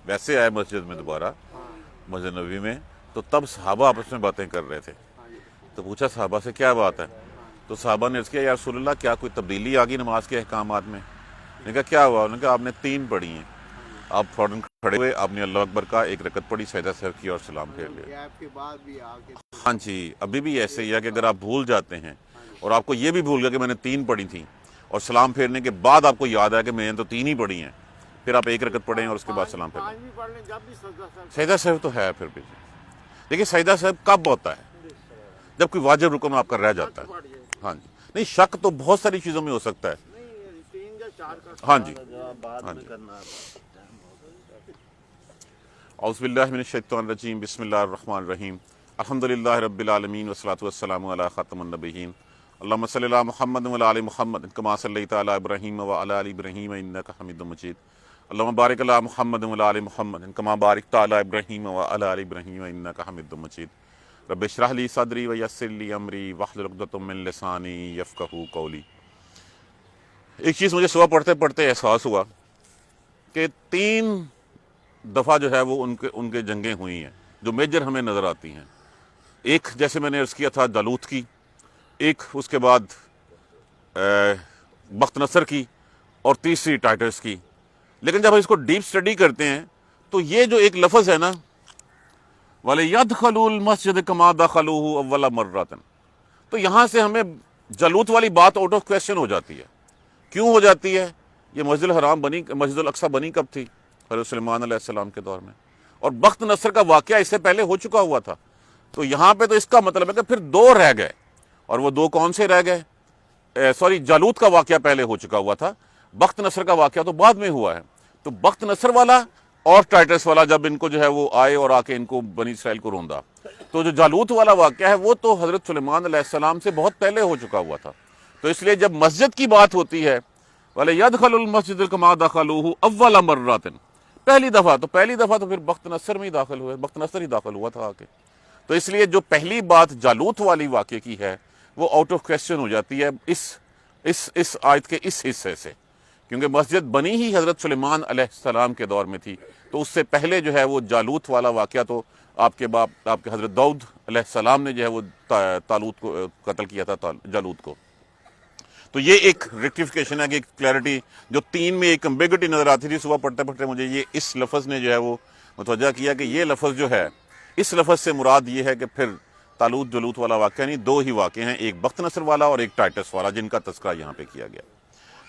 ویسے آئے مسجد میں دوبارہ، مسجد نبوی میں، تو تب صحابہ آپس میں باتیں کر رہے تھے، تو پوچھا صحابہ سے کیا بات ہے؟ تو صحابہ نے عرض کیا یا رسول اللہ کیا کوئی تبدیلی آ گئی نماز کے احکامات میں؟ نے کہا کیا ہوا؟ انہوں نے کہا آپ نے 3 پڑھی ہیں، آپ فوراً کھڑے ہوئے، آپ نے اللہ اکبر کہا، 1 رکعت پڑھی، سجدہ سہو کیا اور سلام پھیر لیا۔ آپ کے بعد بھی آگے ہاں جی، ابھی بھی ایسے ہی ہے کہ اگر آپ بھول جاتے ہیں اور آپ کو یہ بھی بھول گیا کہ میں نے 3 پڑھی تھیں، اور سلام پھیرنے کے بعد آپ کو یاد آیا کہ میں نے تو 3 ہی پڑھی ہیں، پھر آپ 1 رکعت پڑھیں اور اس کے بعد سلام پھیر لیں۔ بھی پڑھ لیں جب بھی سجدہ سہو سجدہ سہو تو ہے پھر بھی۔ دیکھیے سجدہ سہو کب ہوتا ہے؟ جب کوئی واجب رکن آپ کا رہ جاتا ہے۔ ہاں جی، نہیں شک تو بہت ساری چیزوں میں ہو سکتا ہے۔ نہیں 3 یا 4 کا ہاں جی، بعد ہاں میں جی۔ کرنا۔ اعوذ باللہ من الشیطان الرجیم، بسم اللہ الرحمن الرحیم، الحمدللہ رب العالمین والصلاۃ والسلام علی خاتم النبیین، اللہم صلی علی محمد وعلی آل محمد کما صلیت علی ابراہیم وعلی آل ابراہیم انک حمید مجید، اللہم بارک علی محمد وعلی آل محمد کما بارکت علی ابراہیم وعلی آل ابراہیم انک حمید مجید، رب اشرح لی صدری ویسر لی امری واحلل عقدۃ من لسانی یفقہوا قولی۔ ایک چیز مجھے صبح پڑھتے پڑھتے احساس ہوا کہ 3 دفعہ جو ہے وہ ان کے جنگیں ہوئی ہیں جو میجر ہمیں نظر آتی ہیں۔ ایک جیسے میں نے عرض کیا تھا جالوت کی، ایک اس کے بعد بخت نصر کی، اور تیسری ٹائٹس کی۔ لیکن جب ہم اس کو ڈیپ سٹڈی کرتے ہیں تو یہ جو ایک لفظ ہے نا وَلِيَدْخَلُوا الْمَسْجِدَ كَمَا دَخَلُوهُ أَوَّلَ مَرَّةٍ، تو یہاں سے ہمیں جالوت والی بات آؤٹ آف کویسچن ہو جاتی ہے۔ کیوں ہو جاتی ہے؟ یہ مسجد الحرام بنی، مسجد الاقصی بنی کب تھی؟ حضرت سلیمان علیہ السلام کے دور میں، اور بخت نصر کا واقعہ اس سے پہلے ہو چکا ہوا تھا۔ تو یہاں پہ تو اس کا مطلب ہے کہ پھر 2 رہ گئے، اور وہ 2 کون سے رہ گئے؟ جالوت کا واقعہ پہلے ہو چکا ہوا تھا، بخت نصر کا واقعہ تو بعد میں ہوا ہے۔ تو بخت نصر والا اور ٹائٹس والا جب ان کو جو ہے وہ آئے اور آ کے ان کو بنی اسرائیل کو روندا، تو جو جالوت والا واقعہ ہے وہ تو حضرت سلیمان علیہ السلام سے بہت پہلے ہو چکا ہوا تھا۔ تو اس لیے جب مسجد کی بات ہوتی ہے وَلِيَدْخَلُوا الْمَسْجِدَ كَمَا دَخَلُوهُ أَوَّلَ مَرَّةٍ، پہلی دفعہ تو پھر بخت نصر میں ہی داخل ہوئے، بخت نصر ہی داخل ہوا تھا آ کے۔ تو اس لیے جو پہلی بات جالوت والی واقعے کی ہے وہ آؤٹ آف کویسچن ہو جاتی ہے اس آیت کے اس حصے سے، کیونکہ مسجد بنی ہی حضرت سلیمان علیہ السلام کے دور میں تھی۔ تو اس سے پہلے جو ہے وہ جالوت والا واقعہ تو آپ کے حضرت داؤد علیہ السلام نے جو ہے وہ طالوت کو قتل کیا تھا، جالوت کو۔ تو یہ ایک ریکٹیفیکیشن ہے کہ ایک کلیئرٹی جو 3 میں ایک امبیگوٹی نظر آتی تھی، صبح پڑھتے پڑھتے مجھے یہ اس لفظ نے جو ہے وہ متوجہ کیا کہ یہ لفظ جو ہے، اس لفظ سے مراد یہ ہے کہ پھر طالوت جالوت والا واقعہ نہیں، 2 ہی واقعے ہیں، ایک بخت نصر والا اور ایک ٹائٹس والا، جن کا تذکرہ یہاں پہ کیا گیا۔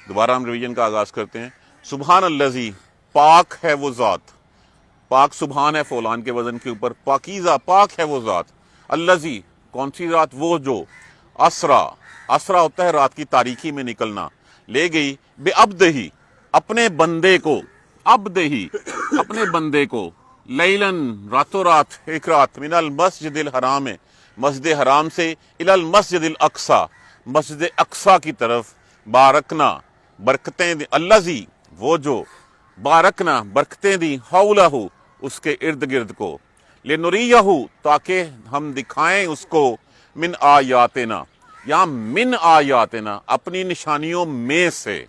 دوبارہ ہم ریویژن کا آغاز کرتے ہیں۔ سبحان الذی، پاک ہے وہ ذات، پاک سبحان ہے فولان کے وزن کے اوپر، پاکیزہ پاک ہے وہ ذات، الذی کون سی ذات؟ وہ جو اسرا ہوتا ہے رات کی تاریکی میں نکلنا، لے گئی بے عبدہی اپنے بندے کو، عبدہی اپنے بندے کو، لیلن راتوں رات، ایک رات، من المسجد الحرام مسجد حرام سے، الی المسجد الاقصی مسجد اقصی کی طرف، بارکنا برکتیں دی، الذی وہ جو، بارکنا برکتیں دی، حولہ اس کے ارد گرد کو، لنریہ تاکہ ہم دکھائیں اس کو، من آیاتنا، یہاں من آیاتنا اپنی نشانیوں میں سے،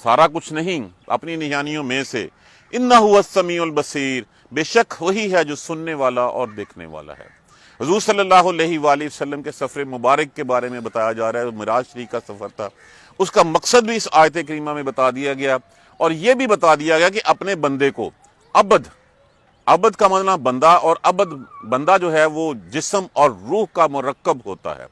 سارا کچھ نہیں، اپنی نشانیوں میں سے، انہ السمیع البصیر، بے شک وہی ہے جو سننے والا اور دیکھنے والا ہے۔ حضور صلی اللہ علیہ وآلہ وسلم کے سفر مبارک کے بارے میں بتایا جا رہا ہے، معراج شریف کا سفر تھا، اس کا مقصد بھی اس آیت کریمہ میں بتا دیا گیا، اور یہ بھی بتا دیا گیا کہ اپنے بندے کو، عبد کا معنی بندہ، اور عبد بندہ جو ہے وہ جسم اور روح کا مرکب ہوتا ہے۔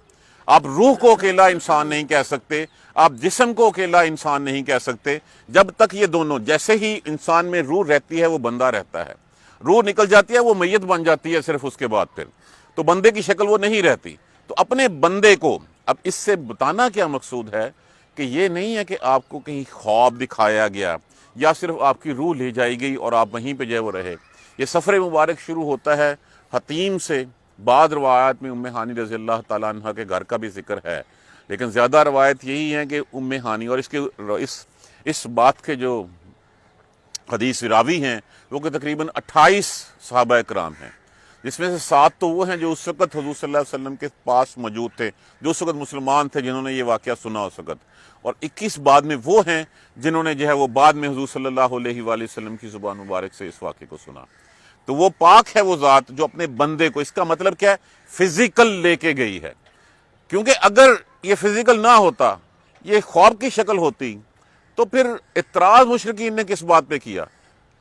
آپ روح کو اکیلا انسان نہیں کہہ سکتے، آپ جسم کو اکیلا انسان نہیں کہہ سکتے، جب تک یہ دونوں، جیسے ہی انسان میں روح رہتی ہے وہ بندہ رہتا ہے، روح نکل جاتی ہے وہ میت بن جاتی ہے صرف اس کے بعد، پھر تو بندے کی شکل وہ نہیں رہتی۔ تو اپنے بندے کو، اب اس سے بتانا کیا مقصود ہے کہ یہ نہیں ہے کہ آپ کو کہیں خواب دکھایا گیا یا صرف آپ کی روح لے جائی گئی اور آپ وہیں پہ جو ہے وہ رہے۔ یہ سفر مبارک شروع ہوتا ہے حتیم سے، بعض روایات میں ام ہانی رضی اللہ تعالیٰ عنہ کے گھر کا بھی ذکر ہے، لیکن زیادہ روایت یہی ہے کہ ام ہانی، اور اس بات کے جو حدیث راوی ہیں وہ کہ تقریباً 28 صحابہ کرام ہیں۔ جس میں سے 7 تو وہ ہیں جو اس وقت حضور صلی اللہ علیہ وسلم کے پاس موجود تھے، جو اس وقت مسلمان تھے، جنہوں نے یہ واقعہ سنا اس وقت، اور 21 بعد میں وہ ہیں جنہوں نے جو ہے وہ بعد میں حضور صلی اللہ علیہ وآلہ وسلم کی زبان مبارک سے اس واقعے کو سنا۔ تو وہ پاک ہے وہ ذات جو اپنے بندے کو، اس کا مطلب کیا ہے، فزیکل لے کے گئی ہے، کیونکہ اگر یہ فزیکل نہ ہوتا، یہ خواب کی شکل ہوتی، تو پھر اعتراض مشرکین نے کس بات پہ کیا؟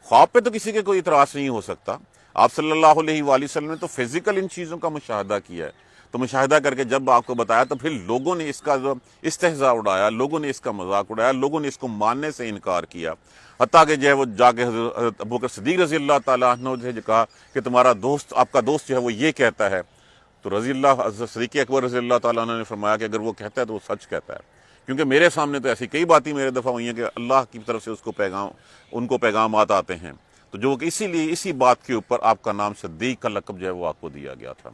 خواب پہ تو کسی کے کوئی اعتراض نہیں ہو سکتا۔ آپ صلی اللہ علیہ وآلہ وسلم نے تو فزیکل ان چیزوں کا مشاہدہ کیا ہے، تو مشاہدہ کر کے جب آپ کو بتایا تو پھر لوگوں نے اس کا استہزاء اڑایا، لوگوں نے اس کا مذاق اڑایا، لوگوں نے اس کو ماننے سے انکار کیا، حتیٰ کہ جو ہے وہ جا کے حضرت ابوبکر صدیق رضی اللہ تعالیٰ عنہ نے کہا کہ تمہارا دوست، آپ کا دوست جو ہے وہ یہ کہتا ہے، تو رضی اللہ حضرت صدیق اکبر رضی اللہ تعالیٰ عنہ نے فرمایا کہ اگر وہ کہتا ہے تو وہ سچ کہتا ہے، کیونکہ میرے سامنے تو ایسی کئی باتیں میرے دفعہ ہوئی ہیں کہ اللہ کی طرف سے ان کو پیغامات آتے ہیں، تو جو کہ اسی لیے اسی بات کے اوپر آپ کا نام صدیق کا لقب جو ہے وہ آپ کو دیا گیا تھا۔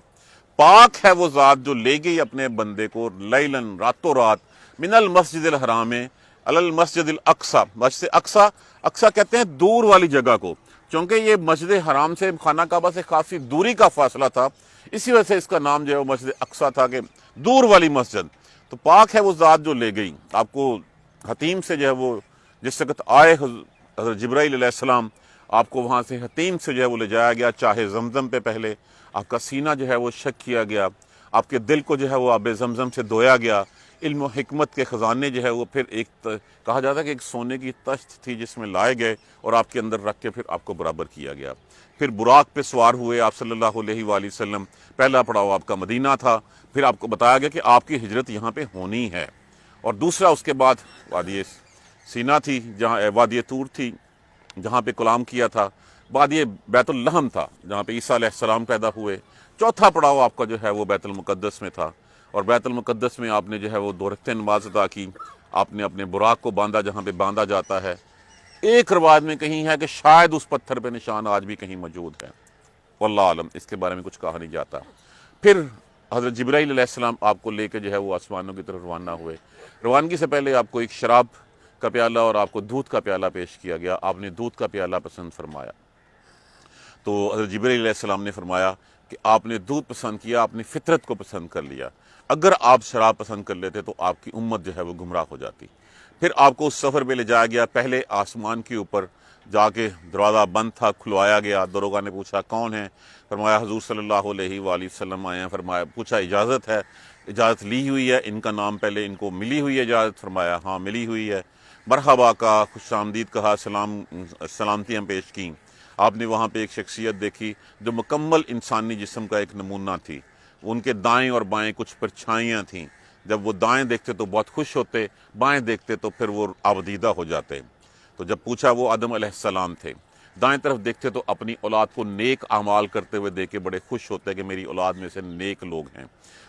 پاک ہے وہ ذات جو لے گئی اپنے بندے کو لیلن، راتوں رات، من المسجد الحرام علی المسجد الاقصی، مسجد اقصی، اقصی کہتے ہیں دور والی جگہ کو، چونکہ یہ مسجد حرام سے، خانہ کعبہ سے کافی دوری کا فاصلہ تھا، اسی وجہ سے اس کا نام جو ہے وہ مسجد اقصی تھا، کہ دور والی مسجد۔ تو پاک ہے وہ ذات جو لے گئی آپ کو حتیم سے، جو ہے وہ جس وقت آئے حضرت جبرائیل علیہ السلام، آپ کو وہاں سے حتیم سے جو ہے وہ لے جایا گیا، چاہے زمزم پہ پہلے آپ کا سینہ جو ہے وہ شک کیا گیا، آپ کے دل کو جو ہے وہ آب زمزم سے دھویا گیا، علم و حکمت کے خزانے جو ہے وہ پھر ایک کہا جاتا ہے کہ ایک سونے کی تشت تھی جس میں لائے گئے اور آپ کے اندر رکھ کے پھر آپ کو برابر کیا گیا۔ پھر براق پہ سوار ہوئے آپ صلی اللہ علیہ وآلہ وسلم، پہلا پڑاؤ آپ کا مدینہ تھا، پھر آپ کو بتایا گیا کہ آپ کی ہجرت یہاں پہ ہونی ہے، اور دوسرا اس کے بعد وادی سینا تھی، جہاں وادی طور تھی جہاں پہ کلام کیا تھا، بعد یہ بیت اللحم تھا جہاں پہ عیسیٰ علیہ السلام پیدا ہوئے، چوتھا پڑاؤ آپ کا جو ہے وہ بیت المقدس میں تھا، اور بیت المقدس میں آپ نے جو ہے وہ 2 رکعتیں نماز ادا کی، آپ نے اپنے براق کو باندھا جہاں پہ باندھا جاتا ہے، ایک روایت میں کہیں ہے کہ شاید اس پتھر پہ نشان آج بھی کہیں موجود ہے، واللہ عالم، اس کے بارے میں کچھ کہا نہیں جاتا۔ پھر حضرت جبرائیل علیہ السلام آپ کو لے کے جو ہے وہ آسمانوں کی طرف روانہ ہوئے، روانگی سے پہلے آپ کو ایک شراب کا پیالہ اور آپ کو دودھ کا پیالہ پیش کیا گیا، آپ نے دودھ کا پیالہ پسند فرمایا، تو حضرت جبرائیل علیہ السلام نے فرمایا کہ آپ نے دودھ پسند کیا، آپ نے فطرت کو پسند کر لیا، اگر آپ شراب پسند کر لیتے تو آپ کی امت جو ہے وہ گمراہ ہو جاتی۔ پھر آپ کو اس سفر پہ لے جایا گیا، پہلے آسمان کے اوپر جا کے دروازہ بند تھا، کھلوایا گیا، دروگا نے پوچھا کون ہے، فرمایا حضور صلی اللہ علیہ وآلہ وسلم آئے ہیں، فرمایا پوچھا اجازت ہے، اجازت لی ہوئی ہے، ان کا نام پہلے ان کو ملی ہوئی ہے اجازت، فرمایا ہاں ملی ہوئی ہے، مرحبا کہا، خوش آمدید کہا، سلامتیاں پیش کیں۔ آپ نے وہاں پہ ایک شخصیت دیکھی جو مکمل انسانی جسم کا ایک نمونہ تھی، ان کے دائیں اور بائیں کچھ پرچھائیاں تھیں، جب وہ دائیں دیکھتے تو بہت خوش ہوتے، بائیں دیکھتے تو پھر وہ آبدیدہ ہو جاتے۔ تو جب پوچھا، وہ آدم علیہ السلام تھے، دائیں طرف دیکھتے تو اپنی اولاد کو نیک اعمال کرتے ہوئے دیکھ کے بڑے خوش ہوتے کہ میری اولاد میں سے نیک لوگ ہیں،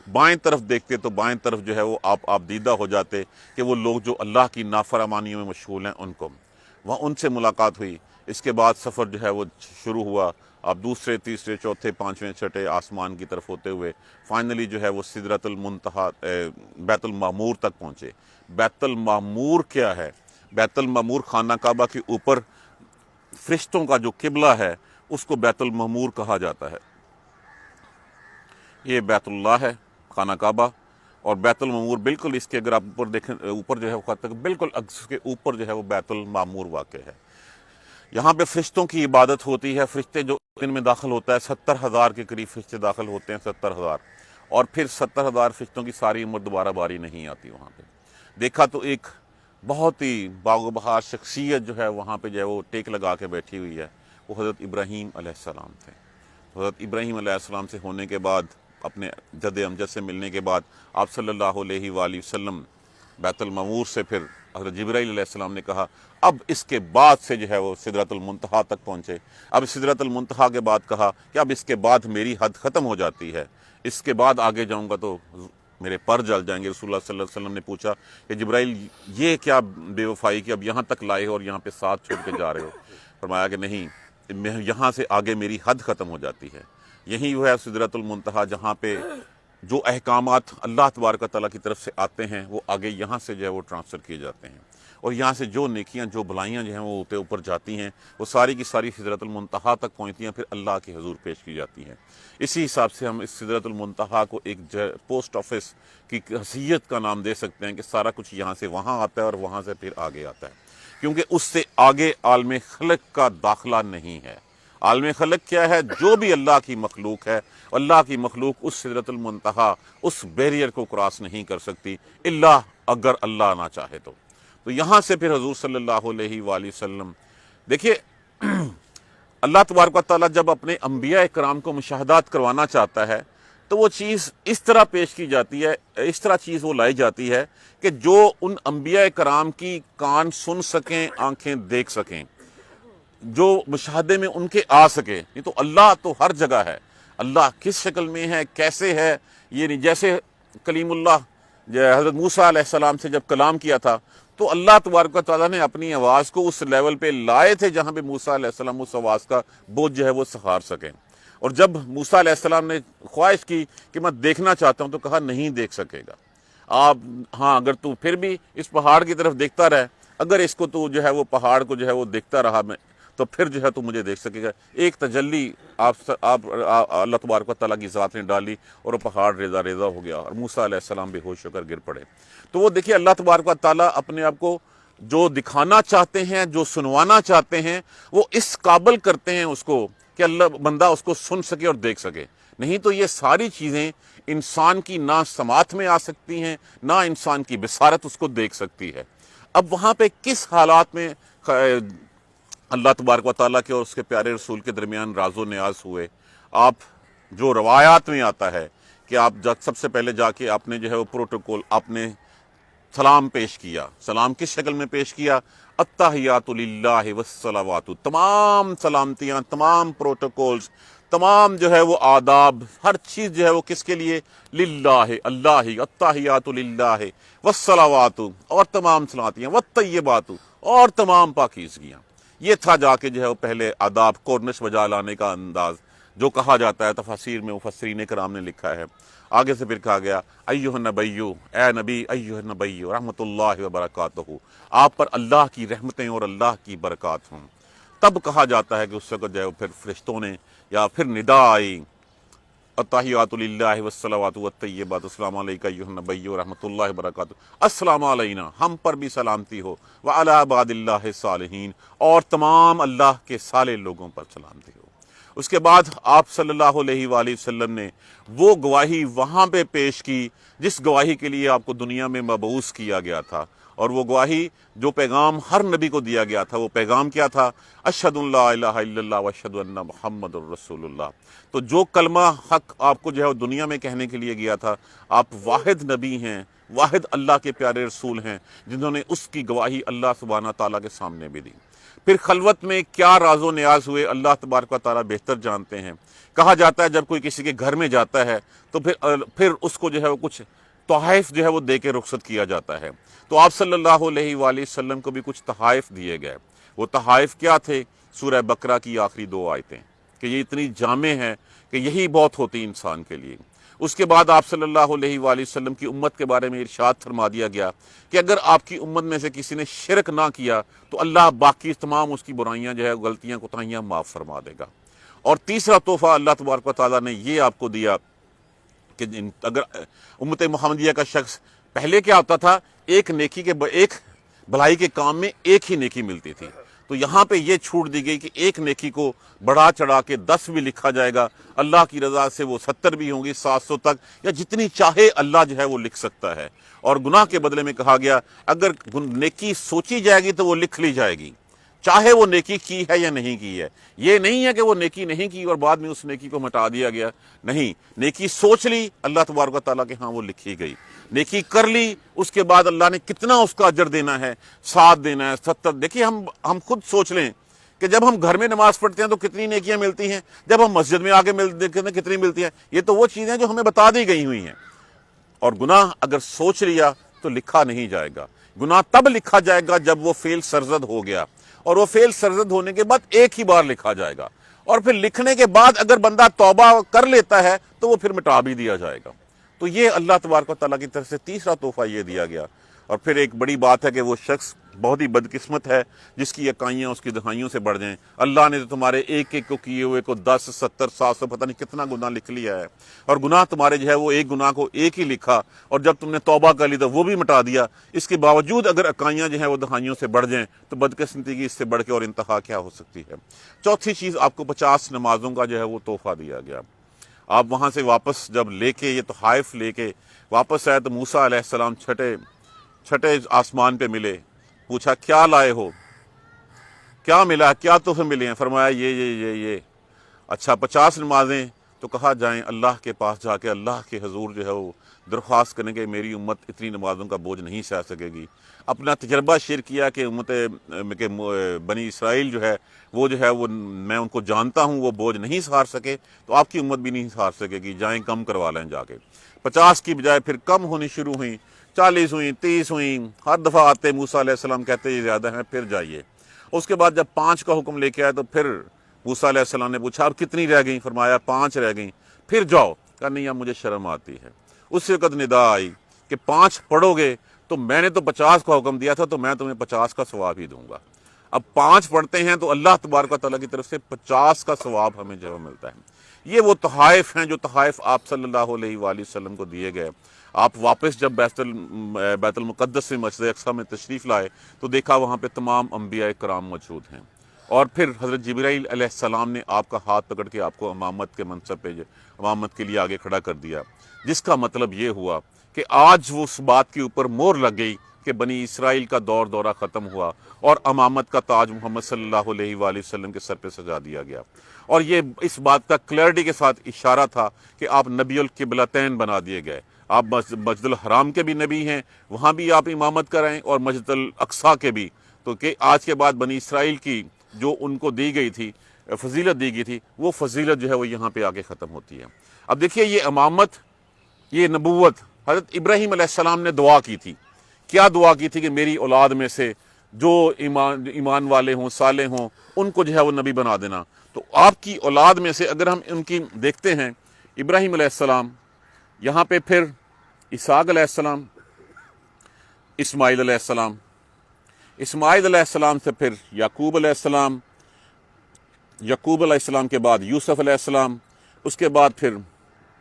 بائیں طرف دیکھتے تو بائیں طرف جو ہے وہ آپ آبدیدہ ہو جاتے کہ وہ لوگ جو اللہ کی نافرمانیوں میں مشغول ہیں ان کو، وہاں ان سے ملاقات ہوئی۔ اس کے بعد سفر جو ہے وہ شروع ہوا، آپ دوسرے، تیسرے، چوتھے، پانچویں، چھٹے آسمان کی طرف ہوتے ہوئے فائنلی جو ہے وہ سدرۃ المنتہی بیت المعمور تک پہنچے۔ بیت المعمور کیا ہے؟ بیت المعمور خانہ کعبہ کے اوپر فرشتوں کا جو قبلہ ہے اس کو بیت المعمور کہا جاتا ہے۔ یہ بیت اللہ ہے، خانہ کعبہ، اور بیت المعمور بالکل اس کے اگر آپ اوپر دیکھیں، اوپر جو ہے خط تک بالکل اس کے اوپر جو ہے وہ بیت المعمور واقع ہے۔ یہاں پہ فرشتوں کی عبادت ہوتی ہے، فرشتے جو ان میں داخل ہوتا ہے 70,000 کے قریب فرشتے داخل ہوتے ہیں، 70,000، اور پھر 70,000 فرشتوں کی ساری عمر دوبارہ باری نہیں آتی وہاں پہ۔ دیکھا تو ایک بہت ہی باغ و بہار شخصیت جو ہے وہاں پہ جو ہے وہ ٹیک لگا کے بیٹھی ہوئی ہے، وہ حضرت ابراہیم علیہ السلام تھے۔ حضرت ابراہیم علیہ السلام سے ہونے کے بعد، اپنے جد امجد سے ملنے کے بعد، آپ صلی اللہ علیہ وآلہ وسلم بیت المعمور سے پھر حضرت جبرائیل علیہ السلام نے کہا اب اس کے بعد سے جو ہے وہ سدرۃ المنتہا تک پہنچے۔ اب سدرۃ المنتہا کے بعد کہا کہ اب اس کے بعد میری حد ختم ہو جاتی ہے، اس کے بعد آگے جاؤں گا تو میرے پر جل جائیں گے۔ رسول اللہ صلی اللہ علیہ وسلم نے پوچھا کہ جبرائیل یہ کیا بے وفائی کہ اب یہاں تک لائے ہو اور یہاں پہ ساتھ چھوڑ کے جا رہے ہو؟ فرمایا کہ نہیں، یہاں سے آگے میری حد ختم ہو جاتی ہے، یہی وہ ہے سدرۃ المنتہا جہاں پہ جو احکامات اللہ تبارک و تعالیٰ کی طرف سے آتے ہیں وہ آگے یہاں سے جو ہے وہ ٹرانسفر کیے جاتے ہیں۔ اور یہاں سے جو نیکیاں جو بلائیاں جو ہیں وہ اوپر جاتی ہیں وہ ساری کی ساری سدرۃ المنتہا تک پہنچتی ہیں، پھر اللہ کے حضور پیش کی جاتی ہیں۔ اسی حساب سے ہم اس سدرۃ المنتہا کو ایک پوسٹ آفس کی حیثیت کا نام دے سکتے ہیں کہ سارا کچھ یہاں سے وہاں آتا ہے اور وہاں سے پھر آگے آتا ہے، کیونکہ اس سے آگے عالم خلق کا داخلہ نہیں ہے۔ عالم خلق کیا ہے؟ جو بھی اللہ کی مخلوق ہے، اللہ کی مخلوق اس سدرۃ المنتہا اس بیریئر کو کراس نہیں کر سکتی الا اگر اللہ نہ چاہے تو یہاں سے پھر حضور صلی اللہ علیہ وآلہ وسلم، دیکھیے اللہ تبارک و تعالیٰ جب اپنے انبیاء کرام کو مشاہدات کروانا چاہتا ہے تو وہ چیز اس طرح پیش کی جاتی ہے، اس طرح چیز وہ لائی جاتی ہے کہ جو ان انبیاء کرام کی کان سن سکیں، آنکھیں دیکھ سکیں، جو مشاہدے میں ان کے آ سکے۔ یہ تو اللہ تو ہر جگہ ہے، اللہ کس شکل میں ہے، کیسے ہے، یہ نہیں۔ جیسے کلیم اللہ حضرت موسیٰ علیہ السلام سے جب کلام کیا تھا تو اللہ تبارک و تعالیٰ نے اپنی آواز کو اس لیول پہ لائے تھے جہاں پہ موسیٰ علیہ السلام اس آواز کا بوجھ جو ہے وہ سہار سکیں۔ اور جب موسیٰ علیہ السلام نے خواہش کی کہ میں دیکھنا چاہتا ہوں تو کہا نہیں دیکھ سکے گا آپ، ہاں اگر تو پھر بھی اس پہاڑ کی طرف دیکھتا رہے، اگر اس کو تو جو ہے وہ پہاڑ کو جو ہے وہ دیکھتا رہا میں تو پھر جو ہے تو مجھے دیکھ سکے گا۔ ایک تجلی اللہ تبارک و تعالیٰ کی ذات نے ڈالی اور وہ پہاڑ ریزہ ریزہ ہو گیا اور موسیٰ علیہ السلام بے ہوش ہو کر گر پڑے۔ تو وہ دیکھیے اللہ تبارک و تعالیٰ اپنے آپ کو جو دکھانا چاہتے ہیں، جو سنوانا چاہتے ہیں، وہ اس قابل کرتے ہیں اس کو کہ اللہ بندہ اس کو سن سکے اور دیکھ سکے۔ نہیں تو یہ ساری چیزیں انسان کی نہ سماعت میں آ سکتی ہیں، نہ انسان کی بصارت اس کو دیکھ سکتی ہے۔ اب وہاں پہ کس حالات میں اللہ تبارک و تعالیٰ کے اور اس کے پیارے رسول کے درمیان راز و نیاز ہوئے؟ آپ جو روایات میں آتا ہے کہ آپ سب سے پہلے جا کے آپ نے جو ہے وہ پروٹوکول، آپ نے سلام پیش کیا۔ سلام کس شکل میں پیش کیا؟ التحیات للہ والصلوات، تمام سلامتیاں، تمام پروٹوکولز، تمام جو ہے وہ آداب، ہر چیز جو ہے وہ کس کے لیے؟ للہ، اللہ ہی، التحیات للہ والصلوات، اور تمام سلامتیاں، والطیبات، اور تمام پاکیزگیاں۔ یہ تھا جا کے جو ہے وہ پہلے آداب، کورنش بجا لانے کا انداز جو کہا جاتا ہے، تفاسیر میں مفسرین کرام نے لکھا ہے۔ آگے سے پھر کہا گیا ایھا النبی، اے نبی، ایھا النبی رحمۃ اللہ وبرکاتہ، آپ پر اللہ کی رحمتیں اور اللہ کی برکات ہوں۔ تب کہا جاتا ہے کہ اس وقت جو ہے وہ پھر فرشتوں نے یا پھر ندا آئی، التحیات للہ والصلوات والطیبات، السلام علیکہ ایھا النبی رحمۃ اللہ وبرکاتہ، السلام علینا، ہم پر بھی سلامتی ہو، وعلی عباد اللہ الصالحین، اور تمام اللہ کے صالح لوگوں پر سلامتی ہو۔ اس کے بعد آپ صلی اللہ علیہ وآلہ وسلم نے وہ گواہی وہاں پہ پیش کی جس گواہی کے لیے آپ کو دنیا میں مبعوث کیا گیا تھا، اور وہ گواہی جو پیغام ہر نبی کو دیا گیا تھا، وہ پیغام کیا تھا؟ اشہد ان لا الہ الا اللہ واشہد ان محمد الرسول اللہ۔ تو جو کلمہ حق آپ کو جو ہے وہ دنیا میں کہنے کے لیے گیا تھا، آپ واحد نبی ہیں، واحد اللہ کے پیارے رسول ہیں جنہوں نے اس کی گواہی اللہ سبحانہ تعالیٰ کے سامنے بھی دی۔ پھر خلوت میں کیا راز و نیاز ہوئے اللہ تبارک و تعالیٰ بہتر جانتے ہیں۔ کہا جاتا ہے جب کوئی کسی کے گھر میں جاتا ہے تو پھر اس کو جو ہے وہ کچھ تحائف جو ہے وہ دے کے رخصت کیا جاتا ہے۔ تو آپ صلی اللہ علیہ وآلہ وسلم کو بھی کچھ تحائف دیے گئے۔ وہ تحائف کیا تھے؟ سورہ بقرہ کی آخری 2 آیتیں، کہ یہ اتنی جامع ہے کہ یہی بہت ہوتی انسان کے لیے۔ اس کے بعد آپ صلی اللہ علیہ وآلہ وسلم کی امت کے بارے میں ارشاد فرما دیا گیا کہ اگر آپ کی امت میں سے کسی نے شرک نہ کیا تو اللہ باقی تمام اس کی برائیاں جو ہے غلطیاں کوتاہیاں معاف فرما دے گا۔ اور تیسرا تحفہ اللہ تبارک و تعالیٰ نے یہ آپ کو دیا کہ اگر امت محمدیہ کا شخص، پہلے کیا ہوتا تھا؟ ایک بھلائی کے کام میں ایک ہی نیکی ملتی تھی، تو یہاں پہ یہ چھوٹ دی گئی کہ ایک نیکی کو بڑھا چڑھا کے 10 بھی لکھا جائے گا، اللہ کی رضا سے وہ 70 بھی ہوں گی، 700 تک، یا جتنی چاہے اللہ جو ہے وہ لکھ سکتا ہے۔ اور گناہ کے بدلے میں کہا گیا اگر نیکی سوچی جائے گی تو وہ لکھ لی جائے گی، چاہے وہ نیکی کی ہے یا نہیں کی ہے۔ یہ نہیں ہے کہ وہ نیکی نہیں کی اور بعد میں اس نیکی کو مٹا دیا گیا، نہیں، نیکی سوچ لی اللہ تبارک و تعالیٰ کے ہاں وہ لکھی گئی، نیکی کر لی، اس کے بعد اللہ نے کتنا اس کا اجر دینا ہے، 7 دینا ہے، 70۔ دیکھیے ہم خود سوچ لیں کہ جب ہم گھر میں نماز پڑھتے ہیں تو کتنی نیکیاں ملتی ہیں، جب ہم مسجد میں آگے دیکھتے ہیں کتنی ملتی ہیں۔ یہ تو وہ چیزیں جو ہمیں بتا دی گئی ہوئی ہیں۔ اور گناہ اگر سوچ لیا تو لکھا نہیں جائے گا، گناہ تب لکھا جائے گا جب وہ فعل سرزد ہو گیا، اور وہ فعل سرزد ہونے کے بعد ایک ہی بار لکھا جائے گا، اور پھر لکھنے کے بعد اگر بندہ توبہ کر لیتا ہے تو وہ پھر مٹا بھی دیا جائے گا۔ تو یہ اللہ تبارک و تعالیٰ کی طرف سے تیسرا تحفہ یہ دیا گیا۔ اور پھر ایک بڑی بات ہے کہ وہ شخص بہت ہی بدقسمت ہے جس کی اکائیاں اس کی دہائیوں سے بڑھ جائیں۔ اللہ نے تو تمہارے ایک ایک کو کیے ہوئے کو 10 70 700 پتہ نہیں کتنا گناہ لکھ لیا ہے، اور گناہ تمہارے جو ہے وہ ایک گناہ کو ایک ہی لکھا، اور جب تم نے توبہ کر لی تو وہ بھی مٹا دیا۔ اس کے باوجود اگر اکائیاں جو ہیں وہ دہائیوں سے بڑھ جائیں تو بدقسمتی کی اس سے بڑھ کے اور انتہا کیا ہو سکتی ہے۔ چوتھی چیز، آپ کو 50 نمازوں کا جو ہے وہ تحفہ دیا گیا۔ آپ وہاں سے واپس جب لے کے یہ تحائف لے کے واپس آئے تو موسیٰ علیہ السلام چھٹے آسمان پہ ملے، پوچھا کیا لائے ہو، کیا ملا، کیا تحفے ملے ہیں؟ فرمایا یہ۔ اچھا 50 نمازیں، تو کہا جائیں اللہ کے پاس جا کے اللہ کے حضور جو ہے وہ درخواست کرنے کے میری امت اتنی نمازوں کا بوجھ نہیں سہ سکے گی۔ اپنا تجربہ شیئر کیا کہ امت کہ بنی اسرائیل جو ہے وہ میں ان کو جانتا ہوں، وہ بوجھ نہیں سہار سکے تو آپ کی امت بھی نہیں سہار سکے گی، جائیں کم کروا لیں جا کے۔ 50 کی بجائے پھر کم ہونی شروع ہوئیں، 40 ہوئیں، 30 ہوئیں، ہر دفعہ آتے موسیٰ علیہ السلام کہتے یہ زیادہ ہیں، پھر جائیے۔ اس کے بعد جب 5 کا حکم لے کے آئے تو پھر موسیٰ علیہ السلام نے پوچھا اب کتنی رہ گئیں؟ فرمایا 5 رہ گئیں۔ پھر جاؤ، کہا نہیں اب مجھے شرم آتی ہے۔ اس وقت ندا آئی کہ 5 پڑھو گے تو میں نے تو 50 کا حکم دیا تھا تو میں تمہیں 50 کا ثواب ہی دوں گا۔ اب 5 پڑھتے ہیں تو اللہ تبارک و تعالیٰ کی طرف سے 50 کا ثواب ہمیں جو ملتا ہے۔ یہ وہ تحائف ہیں جو تحائف آپ صلی اللہ علیہ وآلہ وسلم کو دیے گئے۔ آپ واپس جب بیت المقدس سے مسجد اقصیٰ میں تشریف لائے تو دیکھا وہاں پہ تمام انبیاء کرام موجود ہیں، اور پھر حضرت جبرائیل علیہ السلام نے آپ کا ہاتھ پکڑ کے آپ کو امامت کے منصب پہ امامت کے لیے آگے کھڑا کر دیا، جس کا مطلب یہ ہوا کہ آج وہ اس بات کے اوپر مہر لگ گئی کہ بنی اسرائیل کا دورہ ختم ہوا اور امامت کا تاج محمد صلی اللہ علیہ وآلہ وسلم کے سر پہ سجا دیا گیا۔ اور یہ اس بات کا کلیئرٹی کے ساتھ اشارہ تھا کہ آپ نبی القبلتین بنا دیے گئے۔ آپ مسجد الحرام کے بھی نبی ہیں، وہاں بھی آپ امامت کرائیں، اور مسجد الاقصیٰ کے بھی، تو کہ آج کے بعد بنی اسرائیل کی جو ان کو دی گئی تھی فضیلت دی گئی تھی، وہ فضیلت جو ہے وہ یہاں پہ آگے ختم ہوتی ہے۔ اب دیکھیے یہ امامت، یہ نبوت، حضرت ابراہیم علیہ السلام نے دعا کی تھی۔ کیا دعا کی تھی؟ کہ میری اولاد میں سے جو ایمان والے ہوں، صالح ہوں، ان کو جو ہے وہ نبی بنا دینا۔ تو آپ کی اولاد میں سے اگر ہم ان کی دیکھتے ہیں، ابراہیم علیہ السلام، یہاں پہ پھر اسحاق علیہ السلام، اسماعیل علیہ السلام، اسماعیل علیہ السلام سے پھر یعقوب علیہ السلام، یعقوب علیہ السلام کے بعد یوسف علیہ السلام، اس کے بعد پھر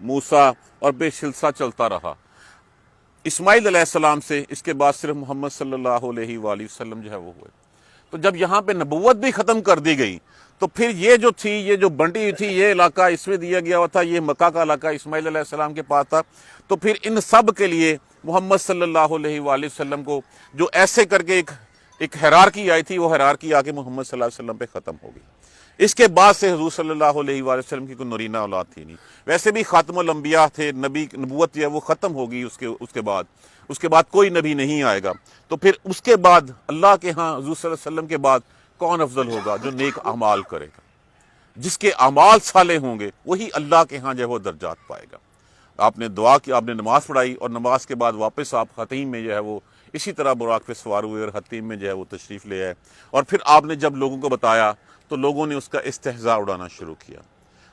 موسیٰ، اور بے سلسلہ چلتا رہا۔ اسماعیل علیہ السلام سے اس کے بعد صرف محمد صلی اللہ علیہ وآلہ وسلم جو ہے وہ ہوئے۔ تو جب یہاں پہ نبوت بھی ختم کر دی گئی تو پھر یہ جو تھی، یہ جو بنٹی ہوئی تھی، یہ علاقہ اس میں دیا گیا ہوا تھا، یہ مکہ کا علاقہ اسماعیل علیہ السلام کے پاس تھا، تو پھر ان سب کے لیے محمد صلی اللہ علیہ وآلہ وسلم کو جو ایسے کر کے ایک ہیرارکی آئی تھی، وہ ہیرارکی آ کے محمد صلی اللہ علیہ وسلم پہ ختم ہو گئی۔ اس کے بعد سے حضور صلی اللہ علیہ وآلہ وسلم کی کوئی نرینہ اولاد تھی نہیں۔ ویسے بھی خاتم الانبیاء تھے، نبوت جو ہے وہ ختم ہوگی اس کے بعد کوئی نبی نہیں آئے گا۔ تو پھر اس کے بعد اللہ کے ہاں حضور صلی اللہ علیہ وسلم کے بعد کون افضل ہوگا؟ جو نیک اعمال کرے گا، جس کے اعمال صالح ہوں گے، وہی اللہ کے ہاں جو ہے وہ درجات پائے گا۔ آپ نے دعا کی، آپ نے نماز پڑھائی، اور نماز کے بعد واپس آپ خطیم میں جو ہے وہ اسی طرح براق پہ سوار ہوئے اور خطیم میں جو ہے وہ تشریف لے آئے، اور پھر آپ نے جب لوگوں کو بتایا تو لوگوں نے اس کا استہزاء اڑانا شروع کیا۔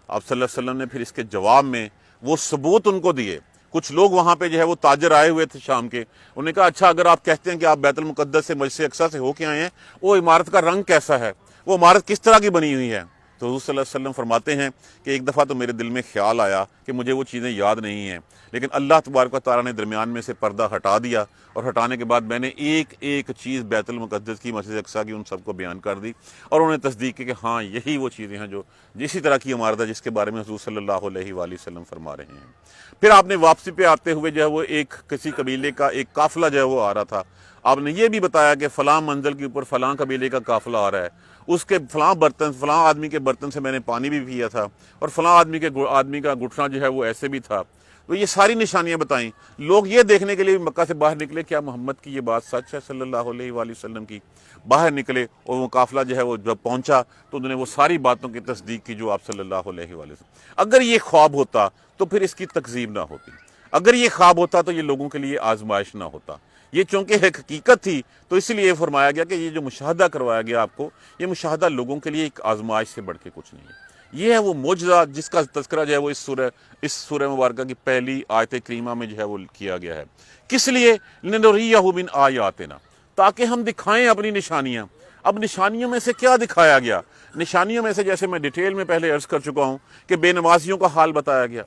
آپ صلی اللہ علیہ وسلم نے پھر اس کے جواب میں وہ ثبوت ان کو دیے۔ کچھ لوگ وہاں پہ جو ہے وہ تاجر آئے ہوئے تھے شام کے، انہوں نے کہا اچھا اگر آپ کہتے ہیں کہ آپ بیت المقدس سے مسجد اقصیٰ سے ہو کے آئے ہیں، وہ عمارت کا رنگ کیسا ہے، وہ عمارت کس طرح کی بنی ہوئی ہے؟ تو حضور صلی اللہ علیہ وسلم فرماتے ہیں کہ ایک دفعہ تو میرے دل میں خیال آیا کہ مجھے وہ چیزیں یاد نہیں ہیں، لیکن اللہ تبارک و تعالیٰ نے درمیان میں سے پردہ ہٹا دیا، اور ہٹانے کے بعد میں نے ایک ایک چیز بیت المقدس کی، مسجد اقصیٰ کی، ان سب کو بیان کر دی، اور انہوں نے تصدیق کی کہ ہاں یہی وہ چیزیں ہیں جو اسی طرح کی عمارت ہے جس کے بارے میں حضور صلی اللہ علیہ وآلہ وسلم فرما رہے ہیں۔ پھر آپ نے واپسی پہ آتے ہوئے جو ہے وہ کسی قبیلے کا ایک قافلہ جو ہے وہ آ رہا تھا، آپ نے یہ بھی بتایا کہ فلاں منزل کے اوپر فلاں قبیلے کا قافلہ آ رہا ہے، اس کے فلاں آدمی کے برتن سے میں نے پانی بھی پیا تھا، اور فلاں آدمی کا گھٹنا جو ہے وہ ایسے بھی تھا۔ تو یہ ساری نشانیاں بتائیں۔ لوگ یہ دیکھنے کے لیے مکہ سے باہر نکلے کیا محمد کی یہ بات سچ ہے صلی اللہ علیہ وآلہ وسلم کی۔ باہر نکلے اور وہ قافلہ جو ہے وہ جب پہنچا تو انہوں نے وہ ساری باتوں کی تصدیق کی جو آپ صلی اللہ علیہ وآلہ وسلم۔ اگر یہ خواب ہوتا تو پھر اس کی تکذیب نہ ہوتی، اگر یہ خواب ہوتا تو یہ لوگوں کے لیے آزمائش نہ ہوتا۔ یہ چونکہ ایک حقیقت تھی تو اس لیے فرمایا گیا کہ یہ جو مشاہدہ کروایا گیا آپ کو، یہ مشاہدہ لوگوں کے لیے ایک آزمائش سے بڑھ کے کچھ نہیں ہے۔ یہ ہے وہ معجزہ جس کا تذکرہ جو ہے وہ اس سورہ مبارکہ کی پہلی آیت کریمہ میں جو ہے وہ کیا گیا ہے۔ کس لیے؟ لِنُرِيَّهُ مِنْ آیاتنا، تاکہ ہم دکھائیں اپنی نشانیاں۔ اب نشانیوں میں سے کیا دکھایا گیا؟ نشانیوں میں سے جیسے میں ڈیٹیل میں پہلے عرض کر چکا ہوں کہ بے نمازیوں کا حال بتایا گیا،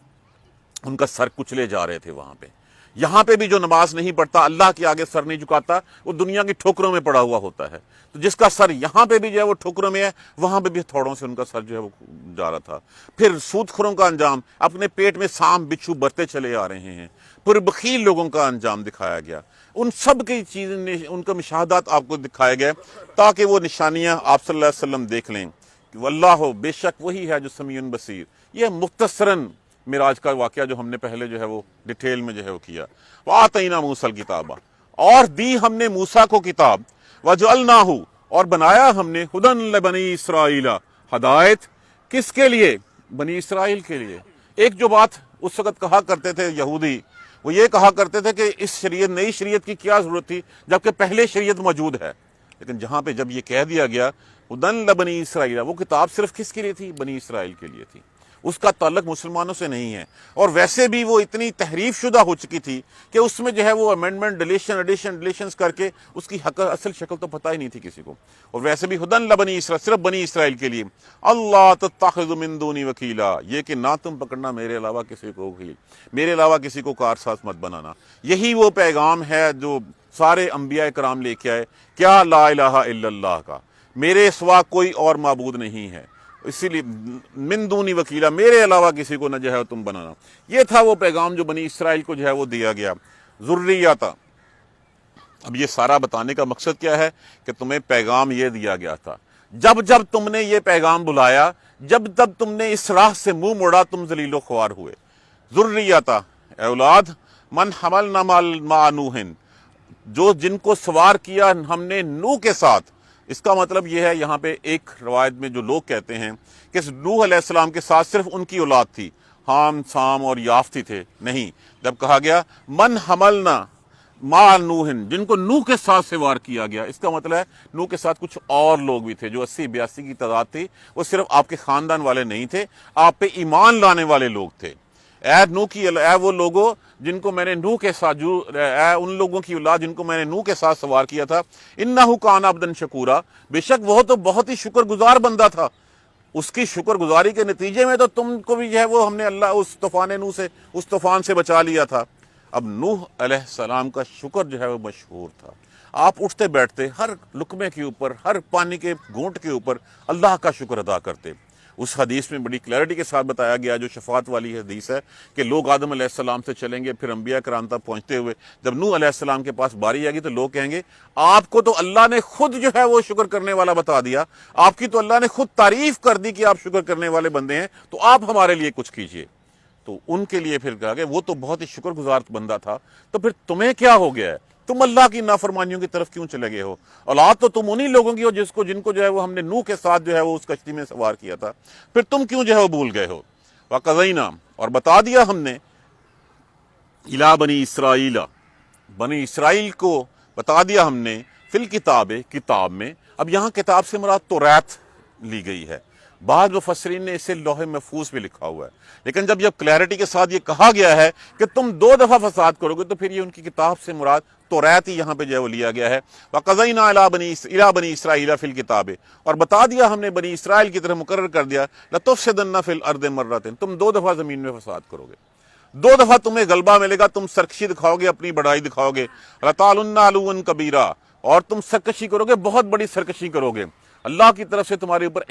ان کا سر کچلے جا رہے تھے وہاں پہ۔ یہاں پہ بھی جو نماز نہیں پڑھتا، اللہ کے آگے سر نہیں جھکاتا، وہ دنیا کی ٹھوکروں میں پڑا ہوا ہوتا ہے۔ تو جس کا سر یہاں پہ بھی جو ہے وہ ٹھوکروں میں ہے، وہاں پہ بھی تھوڑوں سے ان کا سر جو ہے وہ جا رہا تھا۔ پھر سود خوروں کا انجام، اپنے پیٹ میں سانپ بچھو برتے چلے آ رہے ہیں۔ پھر بخیل لوگوں کا انجام دکھایا گیا۔ ان سب کی چیزیں، ان کا مشاہدات آپ کو دکھائے گئے تاکہ وہ نشانیاں آپ صلی اللہ علیہ وسلم دیکھ لیں کہ واللہ بے شک وہی ہے جو سمیع بصیر۔ یہ مختصراً معراج کا واقعہ جو ہم نے پہلے جو ہے وہ ڈیٹیل میں جو ہے وہ کیا۔ وَآتَيْنَا مُوسَى الْكِتَابَ، اور دی ہم نے موسیٰ کو کتاب، وَجَعَلْنَاهُ، اور بنایا ہم نے، ہدًى لِبَنِي اسرائیل، ہدایت کس کے لیے؟ بنی اسرائیل کے لیے۔ ایک جو بات اس وقت کہا کرتے تھے یہودی، وہ یہ کہا کرتے تھے کہ اس شریعت، نئی شریعت کی کیا ضرورت تھی جبکہ پہلے شریعت موجود ہے۔ لیکن جہاں پہ جب یہ کہہ دیا گیا ہدًى لِبَنِي اسرائیل، وہ کتاب صرف کس کے لیے تھی؟ بنی اسرائیل کے لیے تھی، اس کا تعلق مسلمانوں سے نہیں ہے۔ اور ویسے بھی وہ اتنی تحریف شدہ ہو چکی تھی کہ اس میں جو ہے وہ امینڈمنٹ، ڈیلیشنز کر کے اس کی اصل شکل تو پتہ ہی نہیں تھی کسی کو۔ اور ویسے بھی ہدًى لِبَنِي اسرائیل، صرف بنی اسرائیل کے لیے۔ اللہ تتخذ من دونی وکیلا، یہ کہ نہ تم پکڑنا میرے علاوہ کسی کو وکیل، میرے علاوہ کسی کو کارساز مت بنانا۔ یہی وہ پیغام ہے جو سارے انبیاء کرام لے کے آئے، کیا لا الہ الا اللہ کا، میرے سوا کوئی اور معبود نہیں ہے، اسی لیے من دونی وکیلا، میرے علاوہ کسی کو نہ جو ہے تم بنانا۔ یہ تھا وہ پیغام جو بنی اسرائیل کو جو ہے وہ دیا گیا۔ ذریتا، اب یہ سارا بتانے کا مقصد کیا ہے کہ تمہیں پیغام یہ دیا گیا تھا، جب جب تم نے یہ پیغام بلایا، جب جب تم نے اس راہ سے منہ موڑا، تم ذلیل و خوار ہوئے۔ ذریتا، اے اولاد، من حملنا مع نوح، جو جن کو سوار کیا ہم نے نوح کے ساتھ۔ اس کا مطلب یہ ہے، یہاں پہ ایک روایت میں جو لوگ کہتے ہیں کہ نوح علیہ السلام کے ساتھ صرف ان کی اولاد تھی، حام، سام اور یافتی تھے، نہیں۔ جب کہا گیا من حملنا مع نوح، جن کو نوح کے ساتھ سوار کیا گیا، اس کا مطلب ہے نوح کے ساتھ کچھ اور لوگ بھی تھے جو 80-82 کی تعداد تھی۔ وہ صرف آپ کے خاندان والے نہیں تھے، آپ پہ ایمان لانے والے لوگ تھے۔ اے نوح کی، اے وہ لوگوں جن کو میں نے نوح کے ساتھ، اے ان لوگوں کی اولاد جن کو میں نے نوح کے ساتھ سوار کیا تھا، انہ کان عبدا شکورا، بے شک وہ تو بہت ہی شکر گزار بندہ تھا۔ اس کی شکر گزاری کے نتیجے میں تو تم کو بھی جو ہے وہ ہم نے اللہ اس طوفان نوح سے، اس طوفان سے بچا لیا تھا۔ اب نوح علیہ السلام کا شکر جو ہے وہ مشہور تھا۔ آپ اٹھتے بیٹھتے ہر لقمے کے اوپر، ہر پانی کے گھونٹ کے اوپر اللہ کا شکر ادا کرتے۔ اس حدیث میں بڑی کلیئرٹی کے ساتھ بتایا گیا، جو شفاعت والی حدیث ہے، کہ لوگ آدم علیہ السلام سے چلیں گے، پھر انبیاء کرام تک پہنچتے ہوئے جب نوح علیہ السلام کے پاس باری آئے گی تو لوگ کہیں گے آپ کو تو اللہ نے خود جو ہے وہ شکر کرنے والا بتا دیا، آپ کی تو اللہ نے خود تعریف کر دی کہ آپ شکر کرنے والے بندے ہیں، تو آپ ہمارے لیے کچھ کیجئے۔ تو ان کے لیے پھر کہا کہ وہ تو بہت ہی شکر گزار بندہ تھا، تو پھر تمہیں کیا ہو گیا ہے؟ تم اللہ کی نافرمانیوں کی طرف کیوں چلے گئے ہو؟ اولاد تو تم انہی لوگوں کی ہو جن کو جو ہے وہ ہم نے نوح کے ساتھ جو ہے وہ اس کشتی میں سوار کیا تھا، پھر تم کیوں جو ہے وہ بھول گئے ہو؟ وَقَضَيْنَا، اور بتا دیا ہم نے، اِلَىٰ بنی اسرائیل، بنی اسرائیل کو بتا دیا ہم نے، فی الکتاب، کتاب میں۔ اب یہاں کتاب سے مراد توریت لی گئی ہے، بعض مفسرین نے اسے لوح محفوظ بھی لکھا ہوا ہے، لیکن جب کلیئرٹی کے ساتھ یہ کہا گیا ہے کہ تم 2 دفعہ فساد کرو گے، تو پھر یہ ان کی کتاب سے مراد توریت ہی یہاں پہ جو ہے وہ لیا گیا ہے۔ وَقَضَيْنَا إِلَىٰ بَنِي إِسْرَائِيلَ فِي الْكِتَابِ، اور بتا دیا ہم نے بنی اسرائیل کی طرف مقرر کر دیا، لَتُفْسِدُنَّ فِي الْأَرْضِ مَرَّتَيْنِ، تم 2 دفعہ زمین میں فساد کرو گے، 2 دفعہ تمہیں غلبہ ملے گا، تم سرکشی دکھاؤ گے، اپنی بڑائی دکھاؤ گے، لَتَعْلُنَّ عُلُوًّا كَبِيرًا، اور تم سرکشی کرو گے، بہت بڑی سرکشی کرو گے، اللہ کی طرف سے تمہارے اوپر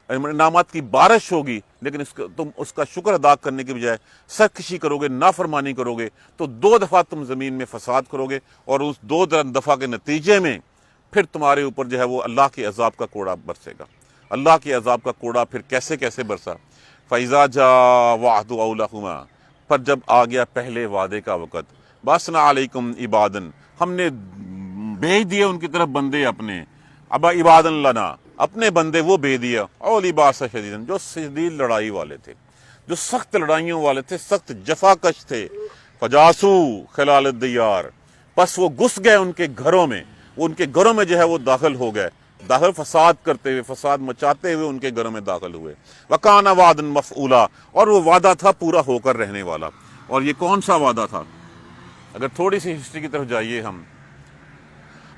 انعامات کی بارش ہوگی، لیکن تم اس کا شکر ادا کرنے کے بجائے سرکشی کرو گے، نافرمانی کرو گے، تو 2 دفعہ تم زمین میں فساد کرو گے، اور اس 2 دفعہ کے نتیجے میں پھر تمہارے اوپر جو ہے وہ اللہ کے عذاب کا کوڑا برسے گا۔ اللہ کے عذاب کا کوڑا پھر کیسے کیسے برسا؟ فَإِذَا جَاءَ وَعْدُ أَوْلَاهُمَا، پر جب آ گیا پہلے وعدے کا وقت، بَعَثْنَا عَلَيْكُمْ عِبَادًا، ہم نے بھیج دیے ان کی طرف بندے اپنے، ابا عبادًا لنا، اپنے بندے وہ بھیج دیا، اولی باس شدیدن، جو شدید لڑائی والے تھے، جو سخت لڑائیوں والے تھے، سخت جفا کش تھے۔ فجاسو خلال الدیار، پس وہ گھس گئے ان کے گھروں میں، وہ ان کے گھروں میں جو ہے وہ داخل ہو گئے، فساد کرتے ہوئے، فساد مچاتے ہوئے ان کے گھروں میں داخل ہوئے۔ وکان وعدا مفعولا، اور وہ وعدہ تھا پورا ہو کر رہنے والا۔ اور یہ کون سا وعدہ تھا؟ اگر تھوڑی سی ہسٹری کی طرف جائیے ہم،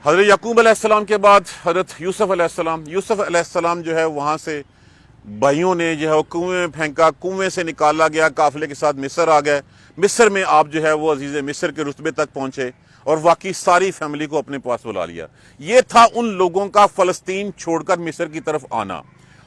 حضرت یعقوب علیہ السلام کے بعد حضرت یوسف علیہ السلام، یوسف علیہ السلام جو ہے وہاں سے بھائیوں نے جو ہے وہ کنویں میں پھینکا، کنویں سے نکالا گیا، قافلے کے ساتھ مصر آ گئے، مصر میں آپ جو ہے وہ عزیز مصر کے رتبے تک پہنچے اور واقعی ساری فیملی کو اپنے پاس بلا لیا۔ یہ تھا ان لوگوں کا فلسطین چھوڑ کر مصر کی طرف آنا،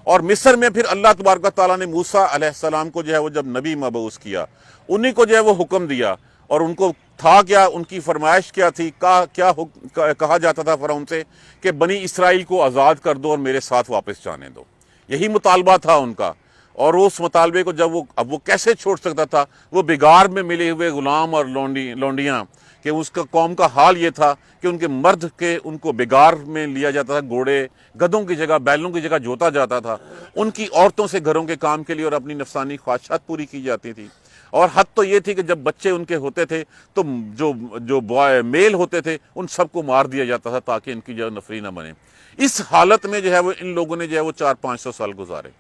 اور مصر میں پھر اللہ تبارک و تعالیٰ نے موسیٰ علیہ السلام کو جو ہے وہ جب نبی مبعوث کیا، انہی کو جو ہے وہ حکم دیا، اور ان کو تھا کیا، ان کی فرمائش کیا تھی، کہا جاتا تھا فرعون سے کہ بنی اسرائیل کو آزاد کر دو اور میرے ساتھ واپس جانے دو، یہی مطالبہ تھا ان کا۔ اور اس مطالبے کو جب اب وہ کیسے چھوڑ سکتا تھا، وہ بگار میں ملے ہوئے غلام اور لونڈیاں، کہ اس کا قوم کا حال یہ تھا کہ ان کے مرد کے ان کو بگار میں لیا جاتا تھا، گھوڑے گدھوں کی جگہ، بیلوں کی جگہ جوتا جاتا تھا، ان کی عورتوں سے گھروں کے کام کے لیے اور اپنی نفسانی خواہشات پوری کی جاتی تھی۔ اور حد تو یہ تھی کہ جب بچے ان کے ہوتے تھے تو جو میل ہوتے تھے ان سب کو مار دیا جاتا تھا تاکہ ان کی جو نفری نہ بنے۔ اس حالت میں جو ہے وہ ان لوگوں نے جو ہے وہ 400-500 سال گزارے۔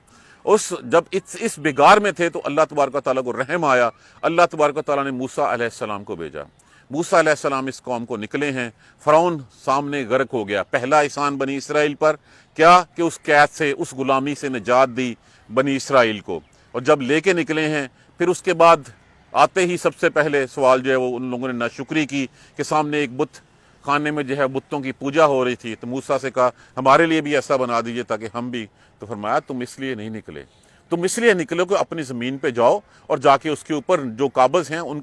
جب اس بگار میں تھے تو اللہ تبارک و تعالیٰ کو رحم آیا، اللہ تبارک و تعالیٰ نے موسیٰ علیہ السلام کو بھیجا۔ موسیٰ علیہ السلام اس قوم کو نکلے ہیں، فرعون سامنے غرق ہو گیا۔ پہلا احسان بنی اسرائیل پر کیا کہ اس قید سے، اس غلامی سے نجات دی بنی اسرائیل کو، اور جب لے کے نکلے ہیں پھر اس کے بعد آتے ہی سب سے پہلے سوال جو ہے وہ ان لوگوں نے ناشکری کی کہ سامنے ایک بت خانے میں جو ہے بتوں کی پوجا ہو رہی تھی، تو موسیٰ سے کہا ہمارے لیے بھی ایسا بنا دیجئے تاکہ ہم بھی۔ تو فرمایا تم اس لیے نہیں نکلے، تم اس لیے نکلو کہ اپنی زمین پہ جاؤ اور جا کے اس کے اوپر جو قابض ہیں ان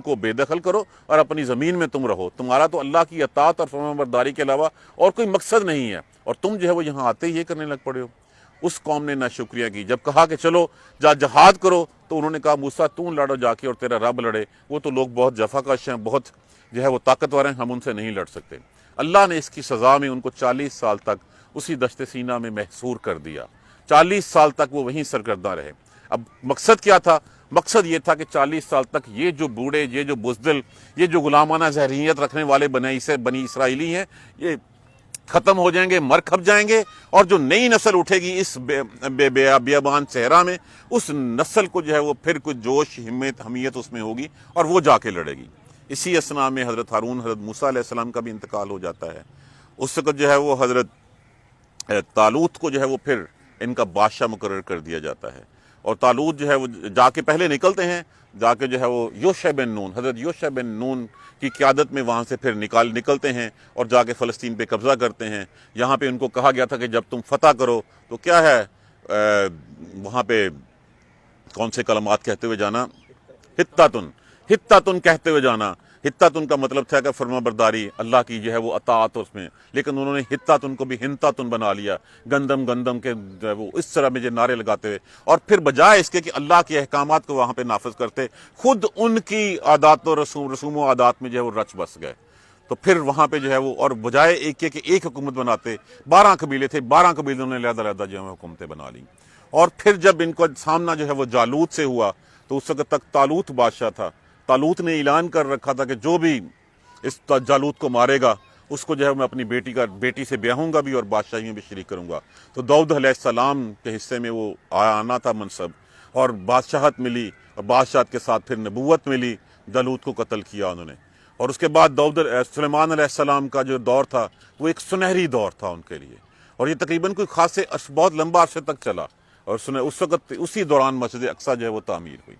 کو بے دخل کرو اور اپنی زمین میں تم رہو۔ تمہارا تو اللہ کی اطاعت اور فرمانبرداری کے علاوہ اور کوئی مقصد نہیں ہے، اور تم جو ہے وہ یہاں آتے ہی یہ کرنے لگ پڑے ہو۔ اس قوم نے ناشکریہ کی۔ جب کہا کہ چلو جہاد کرو تو انہوں نے کہا موسیٰ تو لڑو جا کے اور تیرا رب لڑے، وہ تو لوگ بہت جفاکش ہیں، بہت جو ہے وہ طاقتور ہیں، ہم ان سے نہیں لڑ سکتے۔ اللہ نے اس کی سزا میں ان کو 40 سال تک اسی دشت سینا میں محصور کر دیا۔ 40 سال تک وہ وہیں سرگرداں رہے۔ اب مقصد کیا تھا؟ مقصد یہ تھا کہ 40 سال تک یہ جو بوڑھے، یہ جو بزدل، یہ جو غلامانہ ذہنیت رکھنے والے بنی اسرائیلی ہیں، یہ ختم ہو جائیں گے، مر کھپ جائیں گے، اور جو نئی نسل اٹھے گی اس بیابان صحرا میں، اس نسل کو جو ہے وہ پھر کچھ جوش، ہمت، حمیت اس میں ہوگی اور وہ جا کے لڑے گی۔ اسی اثنا میں حضرت ہارون، حضرت موسیٰ علیہ السلام کا بھی انتقال ہو جاتا ہے۔ اس وقت جو ہے وہ حضرت طالوت کو جو ہے وہ پھر ان کا بادشاہ مقرر کر دیا جاتا ہے، اور طالوت جو ہے وہ جا کے پہلے نکلتے ہیں، جا کے جو ہے وہ یوشع بن نون، حضرت یوشع بن نون کی قیادت میں وہاں سے پھر نکلتے ہیں اور جا کے فلسطین پہ قبضہ کرتے ہیں۔ یہاں پہ ان کو کہا گیا تھا کہ جب تم فتح کرو تو کیا ہے وہاں پہ کون سے کلمات کہتے ہوئے جانا، ہتاتن کہتے ہوئے جانا۔ ہتاتن کا مطلب تھا کہ فرما برداری، اللہ کی جو ہے وہ اطاعت اس میں، لیکن انہوں نے ہتاتن کو بھی ہنتاتن بنا لیا، گندم کے جو ہے وہ اس طرح میں جو نعرے لگاتے ہوئے، اور پھر بجائے اس کے کہ اللہ کے احکامات کو وہاں پہ نافذ کرتے، خود ان کی عادات و رسوم و عادات میں جو ہے وہ رچ بس گئے۔ تو پھر وہاں پہ جو ہے وہ، اور بجائے ایک حکومت بناتے، 12 قبیلے تھے، 12 قبیلوں نے علیحدہ جو ہے حکومتیں بنا لی۔ اور پھر جب ان کو سامنا جو ہے وہ جالوت سے ہوا تو اس وقت تک طالوت بادشاہ تھا۔ طالوت نے اعلان کر رکھا تھا کہ جو بھی اس جالوت کو مارے گا اس کو جو ہے میں اپنی بیٹی سے بیاہوں گا بھی اور بادشاہی میں بھی شریک کروں گا۔ تو داؤد علیہ السلام کے حصے میں وہ آنا تھا منصب، اور بادشاہت ملی، اور بادشاہت کے ساتھ پھر نبوت ملی۔ جالوت کو قتل کیا انہوں نے، اور اس کے بعد سلیمان علیہ السلام کا جو دور تھا وہ ایک سنہری دور تھا ان کے لیے، اور یہ تقریباً کوئی خاصے بہت لمبا عرصے تک چلا، اور اس وقت اسی دوران مسجد اقصیٰ جو ہے وہ تعمیر ہوئی۔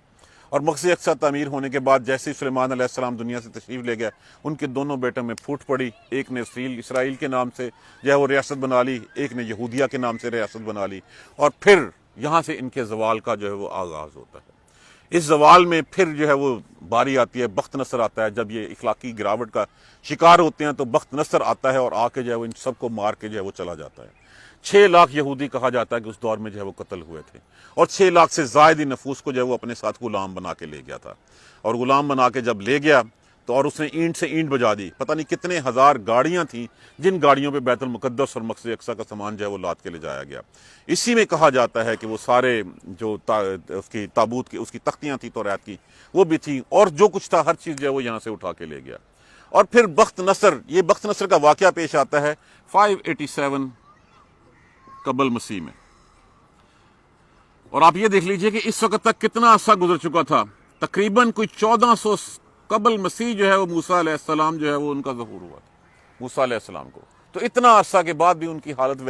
اور مسجد اقصیٰ تعمیر ہونے کے بعد جیسے ہی سلیمان علیہ السلام دنیا سے تشریف لے گیا، ان کے دونوں بیٹوں میں پھوٹ پڑی، ایک نے اسرائیل کے نام سے جو ہے وہ ریاست بنا لی، ایک نے یہودیہ کے نام سے ریاست بنا لی، اور پھر یہاں سے ان کے زوال کا جو ہے وہ آغاز ہوتا ہے۔ اس زوال میں پھر جو ہے وہ باری آتی ہے، بخت نصر آتا ہے۔ جب یہ اخلاقی گراوٹ کا شکار ہوتے ہیں تو بخت نصر آتا ہے اور آ کے جو ہے وہ ان سب کو مار کے جو ہے وہ چلا جاتا ہے۔ 6 لاکھ یہودی کہا جاتا ہے کہ اس دور میں جو ہے وہ قتل ہوئے تھے، اور 6 لاکھ سے زائد نفوس کو جو ہے وہ اپنے ساتھ غلام بنا کے لے گیا تھا، اور غلام بنا کے جب لے گیا تو اور اس نے اینٹ سے اینٹ بجا دی۔ پتہ نہیں کتنے ہزار گاڑیاں تھیں جن گاڑیوں پہ بیت المقدس اور مسجد اقصیٰ کا سامان جو ہے وہ لاد کے لے جایا گیا۔ اسی میں کہا جاتا ہے کہ وہ سارے جو اس کی تابوت کی اس کی تختیاں تھیں توریت کی وہ بھی تھیں، اور جو کچھ تھا ہر چیز جو ہے وہ یہاں سے اٹھا کے لے گیا۔ اور پھر بخت نصر کا واقعہ پیش آتا ہے 587 قبل مسیح میں، اور آپ یہ دیکھ لیجئے کہ اس وقت تک کتنا عرصہ گزر چکا تھا۔ تقریباً کوئی 1400 قبل مسیح جو ہے وہ موسیٰ علیہ السلام جو ہے وہ ان کا ظہور ہوا تھا۔ موسیٰ علیہ السلام کو. تو اتنا عرصہ کے بعد بھی ان کی حالت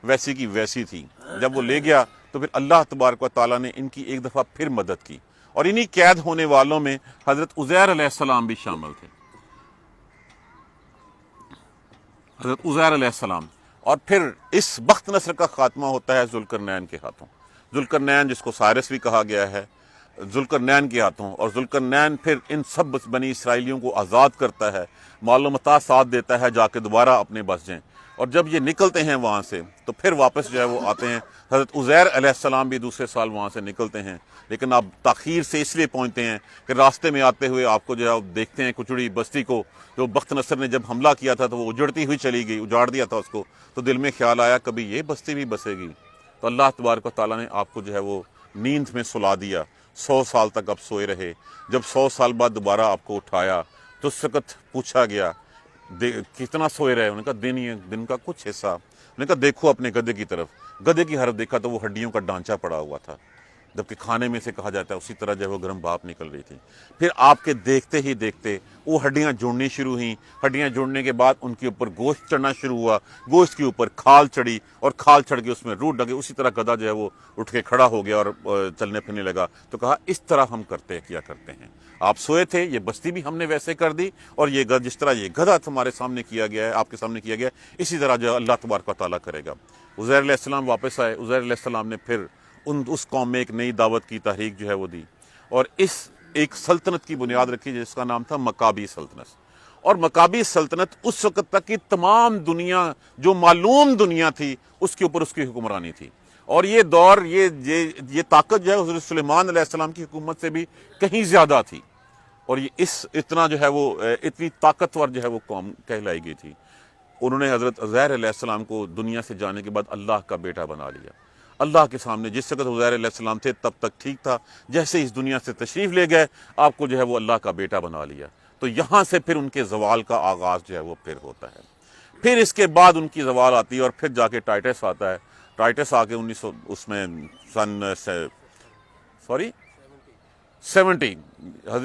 ویسی کی ویسی تھی. جب وہ لے گیا تو پھر اللہ تبارک و تعالیٰ نے ان کی ایک دفعہ پھر مدد کی, اور انہی قید ہونے والوں میں حضرت عزیر علیہ السلام بھی شامل تھے. حضرت عزیر علیہ السلام. اور پھر اس بخت نصر کا خاتمہ ہوتا ہے ذوالقرنین کے ہاتھوں. ذوالقرنین جس کو سائرس بھی کہا گیا ہے, ذوالقرنین کے ہاتھوں. اور ذوالقرنین پھر ان سب بنی اسرائیلیوں کو آزاد کرتا ہے, معلومات ساتھ دیتا ہے جا کے دوبارہ اپنے بس جائیں. اور جب یہ نکلتے ہیں وہاں سے تو پھر واپس جو ہے وہ آتے ہیں. حضرت عزیر علیہ السلام بھی دوسرے سال وہاں سے نکلتے ہیں, لیکن آپ تاخیر سے اس لیے پہنچتے ہیں کہ راستے میں آتے ہوئے آپ کو جو ہے آپ دیکھتے ہیں کچڑی بستی کو, جو بخت نصر نے جب حملہ کیا تھا تو وہ اجڑتی ہوئی چلی گئی, اجاڑ دیا تھا اس کو. تو دل میں خیال آیا کبھی یہ بستی بھی بسے گی. تو اللہ تبارک و تعالیٰ نے آپ کو جو ہے وہ نیند میں سلا دیا. 100 سال تک آپ سوئے رہے. جب 100 سال بعد دوبارہ آپ کو اٹھایا تو اس وقت پوچھا گیا کتنا سوئے رہے. انہوں نے کہا دن کا کچھ حصہ. انہوں نے کہا دیکھو اپنے گدھے کی طرف. گدھے کی حرف دیکھا تو وہ ہڈیوں کا ڈھانچہ پڑا ہوا تھا, جبکہ کھانے میں سے کہا جاتا ہے اسی طرح جو ہے وہ گرم بھاپ نکل رہی تھی. پھر آپ کے دیکھتے ہی دیکھتے وہ ہڈیاں جڑنی شروع ہوئیں. ہڈیاں جڑنے کے بعد ان کے اوپر گوشت چڑھنا شروع ہوا, گوشت کے اوپر کھال چڑھی, اور کھال چڑھ کے اس میں روح ڈگے. اسی طرح گدھا جو ہے وہ اٹھ کے کھڑا ہو گیا اور چلنے پھرنے لگا. تو کہا اس طرح ہم کیا کرتے ہیں. آپ سوئے تھے, یہ بستی بھی ہم نے ویسے کر دی, اور یہ جس طرح یہ گدھا ہمارے سامنے کیا گیا ہے, آپ کے سامنے کیا گیا ہے, اسی طرح جو اللہ تبارک و تعالیٰ کرے گا. عزیر علیہ السلام واپس آئے. عزیر علیہ السلام نے پھر اس قوم میں ایک نئی دعوت کی تحریک جو ہے وہ دی, اور ایک سلطنت کی بنیاد رکھی جس کا نام تھا مکابی سلطنت. اور مکابی سلطنت اس وقت تک کی تمام دنیا, جو معلوم دنیا تھی, اس کے اوپر اس کی حکمرانی تھی. اور یہ دور, یہ طاقت جو ہے حضرت سلیمان علیہ السلام کی حکومت سے بھی کہیں زیادہ تھی. اور یہ اتنا جو ہے وہ اتنی طاقتور جو ہے وہ قوم کہلائی گئی تھی. انہوں نے حضرت عزیر علیہ السلام کو دنیا سے جانے کے بعد اللہ کا بیٹا بنا لیا. اللہ کے سامنے جس وقت عزیر علیہ السلام تھے تب تک ٹھیک تھا, جیسے اس دنیا سے تشریف لے گئے آپ کو جو ہے وہ اللہ کا بیٹا بنا لیا. تو یہاں سے پھر ان کے زوال کا آغاز جو ہے وہ پھر ہوتا ہے. پھر اس کے بعد ان کی زوال آتی ہے, اور پھر جا کے ٹائٹس آتا ہے. ٹائٹس آ کے 70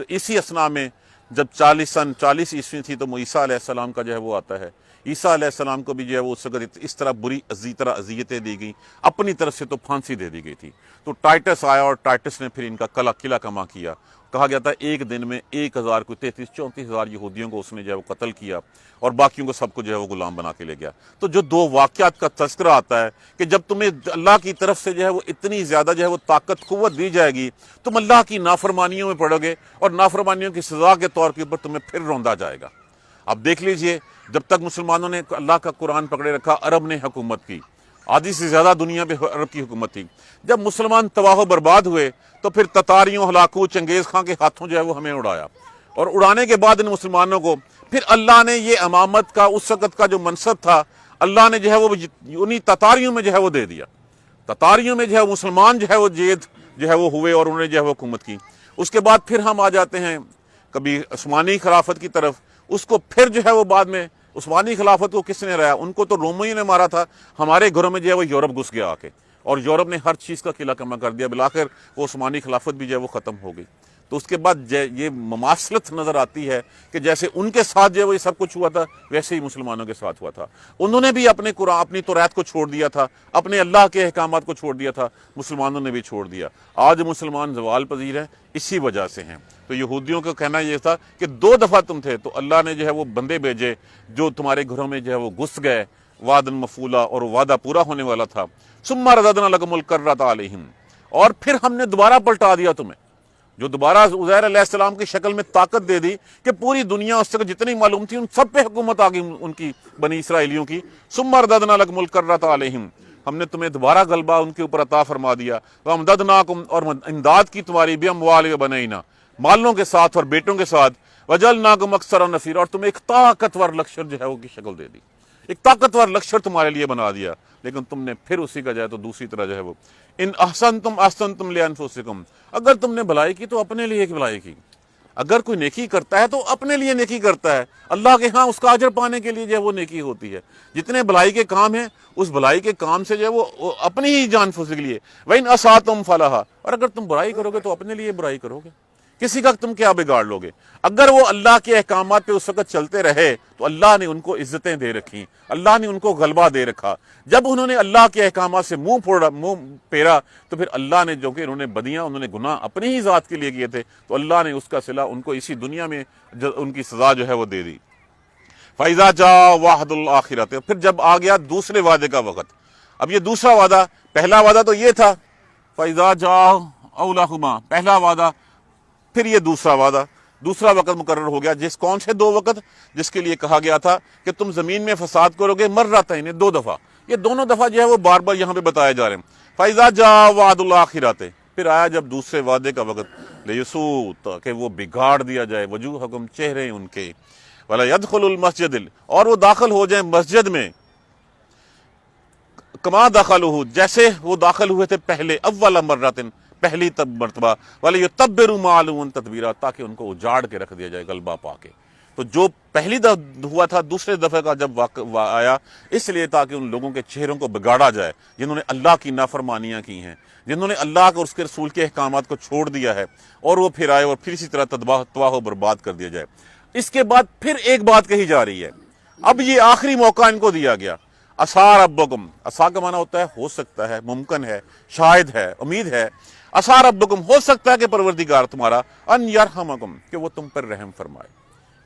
اسی اسنا میں جب 40 عیسوی تھی تو عیسیٰ علیہ السلام کا جو ہے وہ آتا ہے. عیسیٰ علیہ السلام کو بھی جو ہے وہ اس وقت اس طرح طرح اذیتیں دی گئیں, اپنی طرف سے تو پھانسی دے دی گئی تھی. تو ٹائٹس آیا, اور ٹائٹس نے پھر ان کا قلعہ کما کیا. کہا گیا تھا ایک دن میں 1000 کو 33-34 یہودیوں کو اس نے جو ہے وہ قتل کیا, اور باقیوں کو سب کو جو ہے وہ غلام بنا کے لے گیا. تو جو 2 واقعات کا تذکرہ آتا ہے کہ جب تمہیں اللہ کی طرف سے جو ہے وہ اتنی زیادہ جو ہے وہ طاقت قوت دی جائے گی, تم اللہ کی نافرمانیوں میں پڑو گے, اور نافرمانیوں کی سزا کے طور کے اوپر تمہیں پھر روندا جائے گا. اب دیکھ لیجئے, جب تک مسلمانوں نے اللہ کا قرآن پکڑے رکھا, عرب نے حکومت کی, آدھی سے زیادہ دنیا پہ عرب کی حکومت تھی. جب مسلمان تباہ و برباد ہوئے تو پھر تتاریوں, ہلاکو, چنگیز خان کے ہاتھوں جو ہے وہ ہمیں اڑایا, اور اڑانے کے بعد ان مسلمانوں کو پھر اللہ نے یہ امامت کا اس وقت کا جو منصب تھا اللہ نے جو ہے وہ انہی تتاریوں میں جو ہے وہ دے دیا. تتاریوں میں جو ہے مسلمان جو ہے وہ جید جو ہے وہ ہوئے, اور انہوں نے جو ہے وہ حکومت کی. اس کے بعد پھر ہم آ جاتے ہیں کبھی عثمانی خلافت کی طرف. اس کو پھر جو ہے وہ بعد میں عثمانی خلافت کو کس نے رہا, ان کو تو رومیوں نے مارا تھا. ہمارے گھروں میں جو ہے وہ یورپ گھس گیا آ کے, اور یورپ نے ہر چیز کا قلعہ کما کر دیا. بالآخر وہ عثمانی خلافت بھی جو ہے وہ ختم ہو گئی. تو اس کے بعد یہ مماثلت نظر آتی ہے کہ جیسے ان کے ساتھ جو ہے وہ یہ سب کچھ ہوا تھا, ویسے ہی مسلمانوں کے ساتھ ہوا تھا. انہوں نے بھی اپنے قرآن, اپنی توریت کو چھوڑ دیا تھا, اپنے اللہ کے احکامات کو چھوڑ دیا تھا, مسلمانوں نے بھی چھوڑ دیا. آج مسلمان زوال پذیر ہیں اسی وجہ سے ہیں. تو یہودیوں کا کہنا یہ تھا کہ 2 دفعہ تم تھے تو اللہ نے جو ہے وہ بندے بھیجے جو تمہارے گھروں میں جو ہے وہ گھس گئے, وعدن مفعولا, اور وعدہ پورا ہونے والا تھا. ثم رددنا لکم الکرۃ علیہم, اور پھر ہم نے دوبارہ پلٹا دیا تمہیں, جو دوبارہ عزیر علیہ السلام کی شکل میں طاقت دے دی کہ پوری دنیا اس سے جتنی معلوم تھی ان سب پہ حکومت آ گئی ان کی بنی اسرائیلیوں کی. ثم رددنا لکم الکرۃ علیہم, ہم نے تمہیں دوبارہ غلبہ ان کے اوپر عطا فرما دیا. وامددناکم, اور امداد کی تمہاری باموال وبنینا, مالوں کے ساتھ اور بیٹوں کے ساتھ. وجعلناکم اکثر نفیرا, اور تمہیں ایک طاقتور لشکر جو ہے وہ کی شکل دے دی, ایک طاقتور لشکر تمہارے لیے بنا دیا. لیکن تم نے پھر اسی کا جو ہے تو دوسری طرح جو ہے وہ ان احسنتم احسنتم لانفسکم, اگر تم نے بھلائی کی تو اپنے لیے ایک بھلائی کی. اگر کوئی نیکی کرتا ہے تو اپنے لیے نیکی کرتا ہے, اللہ کے ہاں اس کا اجر پانے کے لیے جو ہے وہ نیکی ہوتی ہے. جتنے بھلائی کے کام ہیں اس بھلائی کے کام سے جو ہے وہ اپنی ہی جان پھنس کے لیے. وَإِنْ أَسَأْتُمْ فَلَهَا, اور اگر تم برائی کرو گے تو اپنے لیے برائی کرو گے. کسی کا تم کیا بگاڑ لو گے؟ اگر وہ اللہ کے احکامات پہ اس وقت چلتے رہے تو اللہ نے ان کو عزتیں دے رکھی، اللہ نے ان کو غلبہ دے رکھا۔ جب انہوں نے اللہ کے احکامات سے منہ پھیرا تو پھر اللہ نے، جو کہ انہوں نے بدیاں، انہوں نے گناہ اپنی ہی ذات کے لیے کیے تھے، تو اللہ نے اس کا صلہ ان کو اسی دنیا میں ان کی سزا جو ہے وہ دے دی۔ فَإِذَا جَاءَ وَعْدُ الْآخِرَةِ، پھر جب آ گیا دوسرے وعدے کا وقت۔ اب یہ دوسرا وعدہ، پہلا وعدہ تو یہ تھا فَإِذَا جَاءَ أَوْلَاهُمَا، پہلا وعدہ، پھر یہ دوسرا وعدہ، دوسرا وقت مقرر ہو گیا۔ کون سے دو وقت؟ جس کے لیے کہا گیا تھا کہ تم زمین میں فساد کرو گے مرتين، دو دفعہ۔ یہ دونوں دفعہ جو ہے وہ بار بار یہاں پہ بتائے جا رہے ہیں۔ فَإِذَا جَاءَ وَعْدُ الْآخِرَةِ، پھر آیا جب دوسرے وعدے کا وقت، لِيَسُوءَ، کہ وہ بگاڑ دیا جائے، وجوہکم، چہرے ان کے، وَلَا يَدْخُلُ الْمَسْجِدَ، اور وہ داخل ہو جائیں مسجد میں، کما دخلوہ، جیسے وہ داخل ہوئے تھے پہلے، اول مرۃ، پہلی مرتبہ، وَلِيُتَبِّرُوا مَا عَلَوْا تَتْبِیرًا، تاکہ ان کو اجاڑ کے رکھ دیا جائے غلبہ پا کے۔ تو جو پہلی دفعہ ہوا تھا، دوسرے دفعہ کا جب آیا، اس لیے تاکہ ان لوگوں کے چہروں کو بگاڑا جائے جنہوں نے اللہ کی نافرمانیاں کی ہیں، جنہوں نے اللہ کو، اس کے رسول کے احکامات کو چھوڑ دیا ہے، اور وہ پھر آئے اور پھر اسی طرح تباہ و برباد کر دیا جائے۔ اس کے بعد پھر ایک بات کہی جا رہی ہے، اب یہ آخری موقع ان کو دیا گیا۔ عسیٰ ربکم، عسیٰ کا معنی ہوتا ہے ہو سکتا ہے، ممکن ہے، شاید ہے، امید ہے۔ عسیٰ ربکم، ہو سکتا ہے کہ پروردگار تمہارا، ان یرحمکم، کہ وہ تم پر رحم فرمائے۔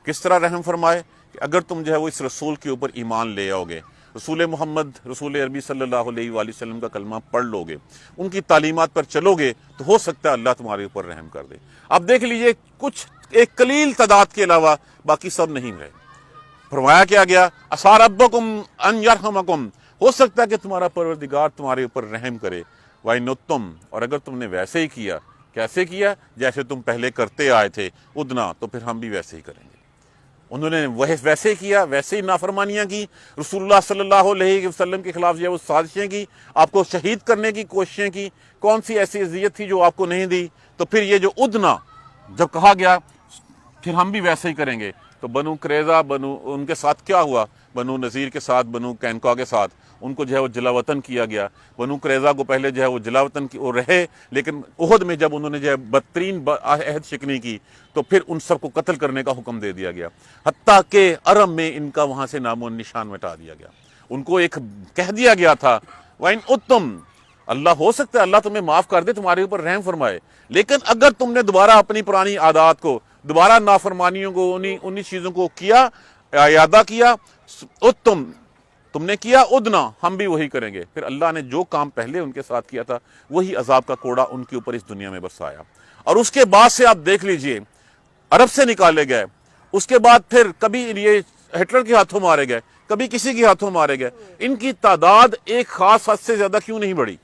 کس طرح رحم فرمائے؟ کہ اگر تم جو ہے وہ اس رسول کے اوپر ایمان لے آؤ گے، رسول محمد، رسول عربی صلی اللہ علیہ وآلہ وسلم کا کلمہ پڑھ لو گے، ان کی تعلیمات پر چلو گے، تو ہو سکتا ہے اللہ تمہارے اوپر رحم کر دے۔ اب دیکھ لیجئے، کچھ ایک قلیل تعداد کے علاوہ باقی سب نہیں رہے۔ فرمایا کیا گیا؟ عسیٰ ربکم ان یرحمکم، ہو سکتا ہے کہ تمہارا پروردگار تمہارے اوپر رحم کرے۔ وَإِنْ عُدْتُمْ، اور اگر تم نے ویسے ہی کیا، کیسے کیا؟ جیسے تم پہلے کرتے آئے تھے، عُدْنَا، تو پھر ہم بھی ویسے ہی کریں گے۔ انہوں نے ویسے کیا، ویسے ہی نافرمانیاں کی، رسول اللہ صلی اللہ علیہ وسلم کے خلاف جو ہے وہ سازشیں کی، آپ کو شہید کرنے کی کوششیں کی۔ کون سی ایسی اذیت تھی جو آپ کو نہیں دی؟ تو پھر یہ جو عُدْنَا جب کہا گیا، پھر ہم بھی ویسے ہی کریں گے، تو بنو قریظہ، ان کے ساتھ کیا ہوا؟ بنو نذیر کے ساتھ، بنو قینقاع کے ساتھ ان کو جو ہے وہ جلا وطن کیا گیا۔ بنو قریظہ کو پہلے جو ہے وہ جلا وطن کی اور رہے، لیکن احد میں جب انہوں نے جو ہے بدترین عہد شکنی کی، تو پھر ان سب کو قتل کرنے کا حکم دے دیا گیا، حتیٰ کہ عرب میں ان کا وہاں سے نام و نشان مٹا دیا گیا۔ ان کو ایک کہہ دیا گیا تھا وَإِنْ عُدْتُمْ، اللہ ہو سکتا ہے اللہ تمہیں معاف کر دے، تمہارے اوپر رحم فرمائے، لیکن اگر تم نے دوبارہ اپنی پرانی عادات کو، دوبارہ نافرمانیوں کو، انہی چیزوں کو کیا، اعادہ کیا، تم نے کیا، عدنا، ہم بھی وہی کریں گے۔ پھر اللہ نے جو کام پہلے ان کے ساتھ کیا تھا، وہی عذاب کا کوڑا ان کے اوپر اس دنیا میں برسایا۔ اور اس کے بعد سے آپ دیکھ لیجئے، عرب سے نکالے گئے، اس کے بعد پھر کبھی یہ ہٹلر کے ہاتھوں مارے گئے، کبھی کسی کے ہاتھوں مارے گئے۔ ان کی تعداد ایک خاص حد سے زیادہ کیوں نہیں بڑھی؟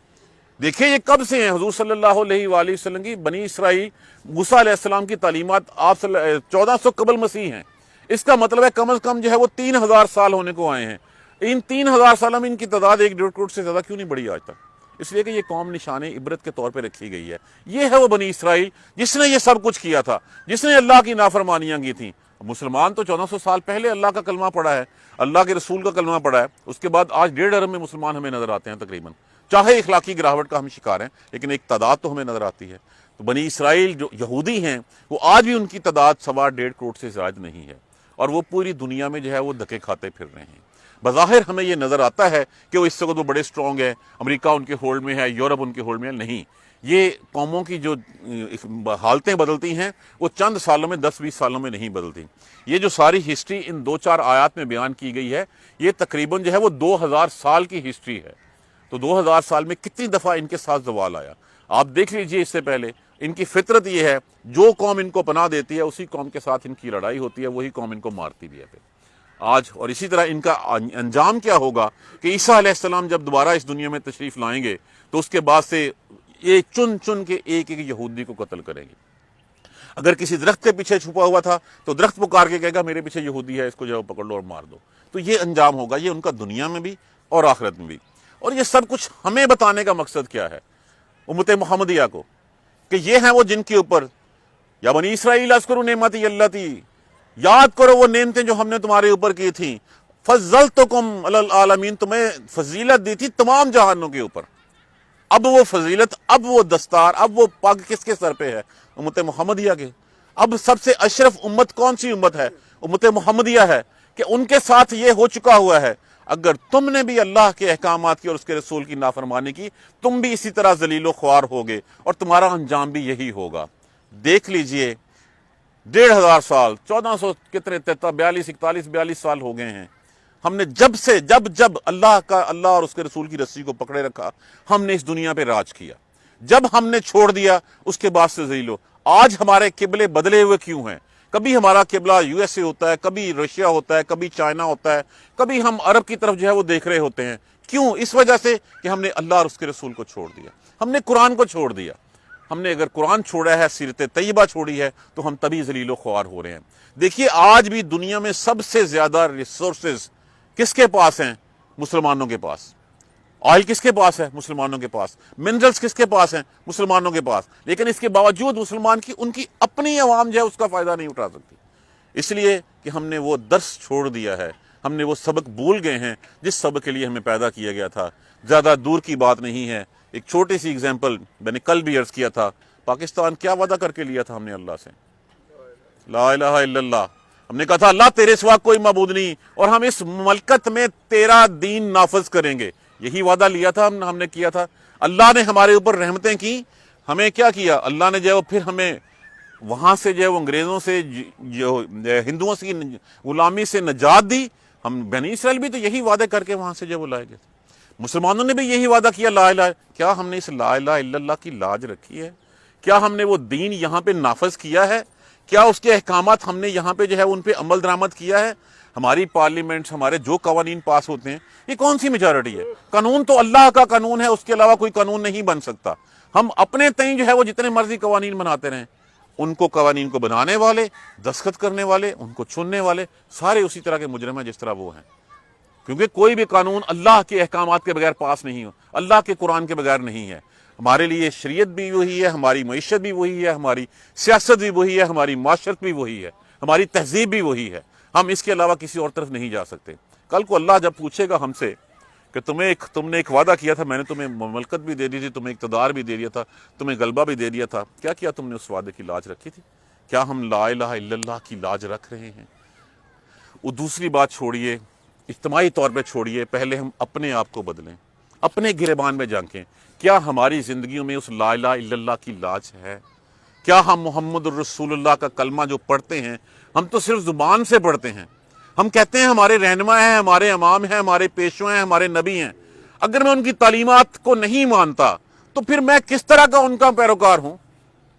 دیکھیں یہ کب سے ہیں؟ حضور صلی اللہ علیہ وآلہ وسلم کی بنی اسرائیل، موسیٰ علیہ السلام کی تعلیمات آپ 1400 قبل مسیح ہیں۔ اس کا مطلب ہے کم از کم جو ہے وہ 3000 سال ہونے کو آئے ہیں۔ ان 3000 سالوں میں ان کی تعداد 1.5 کروڑ سے زیادہ کیوں نہیں بڑھی آج تک؟ اس لیے کہ یہ قوم نشان عبرت کے طور پہ رکھی گئی ہے۔ یہ ہے وہ بنی اسرائیل جس نے یہ سب کچھ کیا تھا، جس نے اللہ کی نافرمانیاں کی تھیں۔ مسلمان تو 1400 سال پہلے اللہ کا کلمہ پڑھا ہے، اللہ کے رسول کا کلمہ پڑھا ہے، اس کے بعد آج 1.5 ارب میں مسلمان ہمیں نظر آتے ہیں تقریباً، چاہے اخلاقی گراوٹ کا ہم شکار ہیں، لیکن ایک تعداد تو ہمیں نظر آتی ہے۔ تو بنی اسرائیل جو یہودی ہیں، وہ آج بھی ان کی تعداد 1.5 کروڑ سے زائد نہیں ہے، اور وہ پوری دنیا میں جو ہے وہ دھکے کھاتے پھر رہے ہیں۔ بظاہر ہمیں یہ نظر آتا ہے کہ وہ اس وقت وہ بڑے سٹرونگ ہیں، امریکہ ان کے ہولڈ میں ہے، یورپ ان کے ہولڈ میں ہے، نہیں۔ یہ قوموں کی جو حالتیں بدلتی ہیں وہ چند سالوں میں، 10-20 سالوں میں نہیں بدلتی۔ یہ جو ساری ہسٹری ان 2-4 آیات میں بیان کی گئی ہے، یہ تقریباً جو ہے وہ 2000 سال کی ہسٹری ہے۔ تو 2000 سال میں کتنی دفعہ ان کے ساتھ زوال آیا، آپ دیکھ لیجئے۔ اس سے پہلے ان کی فطرت یہ ہے، جو قوم ان کو پناہ دیتی ہے اسی قوم کے ساتھ ان کی لڑائی ہوتی ہے، وہی قوم ان کو مارتی بھی ہے پھر آج۔ اور اسی طرح ان کا انجام کیا ہوگا کہ عیسیٰ علیہ السلام جب دوبارہ اس دنیا میں تشریف لائیں گے، تو اس کے بعد سے یہ چن کے ایک یہودی کو قتل کریں گے۔ اگر کسی درخت کے پیچھے چھپا ہوا تھا تو درخت پکار کے کہے گا میرے پیچھے یہودی ہے، اس کو جو پکڑ لو اور مار دو۔ تو یہ انجام ہوگا، یہ ان کا دنیا میں بھی اور آخرت میں بھی۔ اور یہ سب کچھ ہمیں بتانے کا مقصد کیا ہے امت محمدیہ کو، کہ یہ ہیں وہ جن کے اوپر، یا بنی اسرائیل اذکروا نعمتی اللتی، یاد کرو وہ نعمتیں جو ہم نے تمہارے اوپر کی تھیں، فضلتکم علی العالمین، تمہیں فضیلت دی تھی تمام جہانوں کے اوپر۔ اب وہ فضیلت، اب وہ دستار، اب وہ پگ کس کے سر پہ ہے؟ امت محمدیہ کے۔ اب سب سے اشرف امت کون سی امت ہے؟ امت محمدیہ ہے، کہ ان کے ساتھ یہ ہو چکا ہوا ہے اگر تم نے بھی اللہ کے احکامات کی اور اس کے رسول کی نافرمانی کی، تم بھی اسی طرح ذلیل و خوار ہوگے اور تمہارا انجام بھی یہی ہوگا۔ دیکھ لیجئے 1500 سال، 1400 کتنے 42 سال ہو گئے ہیں، ہم نے جب اللہ اور اس کے رسول کی رسی کو پکڑے رکھا، ہم نے اس دنیا پہ راج کیا۔ جب ہم نے چھوڑ دیا اس کے بعد سے ذلیل ہو۔ آج ہمارے قبلے بدلے ہوئے کیوں ہیں؟ کبھی ہمارا قبلہ یو ایس اے ہوتا ہے، کبھی رشیا ہوتا ہے، کبھی چائنا ہوتا ہے، کبھی ہم عرب کی طرف جو ہے وہ دیکھ رہے ہوتے ہیں۔ کیوں؟ اس وجہ سے کہ ہم نے اللہ اور اس کے رسول کو چھوڑ دیا، ہم نے قرآن کو چھوڑ دیا۔ ہم نے اگر قرآن چھوڑا ہے، سیرت طیبہ چھوڑی ہے، تو ہم تبھی ذلیل و خوار ہو رہے ہیں۔ دیکھیے آج بھی دنیا میں سب سے زیادہ ریسورسز کس کے پاس ہیں؟ مسلمانوں کے پاس۔ آئل کس کے پاس ہے؟ مسلمانوں کے پاس۔ منرلز کس کے پاس ہیں؟ مسلمانوں کے پاس۔ لیکن اس کے باوجود مسلمان کی ان کی اپنی عوام جو ہے اس کا فائدہ نہیں اٹھا سکتی، اس لیے کہ ہم نے وہ درس چھوڑ دیا ہے، ہم نے وہ سبق بھول گئے ہیں جس سبق کے لیے ہمیں پیدا کیا گیا تھا۔ زیادہ دور کی بات نہیں ہے، ایک چھوٹی سی اگزامپل میں نے کل بھی عرض کیا تھا۔ پاکستان کیا وعدہ کر کے لیا تھا ہم نے اللہ سے؟ لا الہ الا اللہ۔ ہم نے کہا تھا اللہ تیرے سوا کوئی معبود نہیں اور ہم اس مملکت میں تیرا دین نافذ کریں گے، یہی وعدہ لیا تھا ہم نے کیا تھا۔ اللہ نے ہمارے اوپر رحمتیں کی، ہمیں کیا کیا؟ اللہ نے جو ہے پھر ہمیں وہاں سے جو ہے وہ انگریزوں سے جو ہندوؤں کی غلامی سے نجات دی۔ ہم بنی اسرائیل بھی تو یہی وعدے کر کے وہاں سے جو وہ لائے گئے تھے۔ مسلمانوں نے بھی یہی وعدہ کیا لا الہ۔ کیا ہم نے اس لا الہ الا اللہ کی لاج رکھی ہے؟ کیا ہم نے وہ دین یہاں پہ نافذ کیا ہے؟ کیا اس کے احکامات ہم نے یہاں پہ جو ہے ان پہ عمل درآمد کیا ہے؟ ہماری پارلیمنٹس، ہمارے جو قوانین پاس ہوتے ہیں، یہ کون سی میجارٹی ہے؟ قانون تو اللہ کا قانون ہے، اس کے علاوہ کوئی قانون نہیں بن سکتا۔ ہم اپنے تئیں جو ہے وہ جتنے مرضی قوانین بناتے رہیں، ان کو قوانین کو بنانے والے، دستخط کرنے والے، ان کو چننے والے سارے اسی طرح کے مجرم ہیں جس طرح وہ ہیں، کیونکہ کوئی بھی قانون اللہ کے احکامات کے بغیر پاس نہیں ہو، اللہ کے قرآن کے بغیر نہیں ہے۔ ہمارے لیے شریعت بھی وہی ہے، ہماری معیشت بھی وہی ہے، ہماری سیاست بھی وہی ہے، ہماری معاشرت بھی وہی ہے، ہماری تہذیب بھی وہی ہے۔ ہم اس کے علاوہ کسی اور طرف نہیں جا سکتے۔ کل کو اللہ جب پوچھے گا ہم سے کہ تم نے ایک وعدہ کیا تھا، میں نے تمہیں مملکت بھی دے دی تھی، تمہیں اقتدار بھی دے دیا تھا، تمہیں غلبہ بھی دے دیا تھا، کیا کیا تم نے اس وعدے کی لاج رکھی تھی؟ کیا ہم لا الہ الا اللہ کی لاج رکھ رہے ہیں؟ وہ دوسری بات چھوڑیے، اجتماعی طور پہ چھوڑیے، پہلے ہم اپنے آپ کو بدلیں، اپنے گریبان میں جھانکیں۔ کیا ہماری زندگیوں میں اس لا الہ الا اللہ کی لاج ہے؟ کیا ہم محمد الرسول اللہ کا کلمہ جو پڑھتے ہیں، ہم تو صرف زبان سے پڑھتے ہیں، ہم کہتے ہیں ہمارے رہنما ہیں، ہمارے امام ہیں، ہمارے پیشوا ہیں، ہمارے نبی ہیں، اگر میں ان کی تعلیمات کو نہیں مانتا تو پھر میں کس طرح کا ان کا پیروکار ہوں؟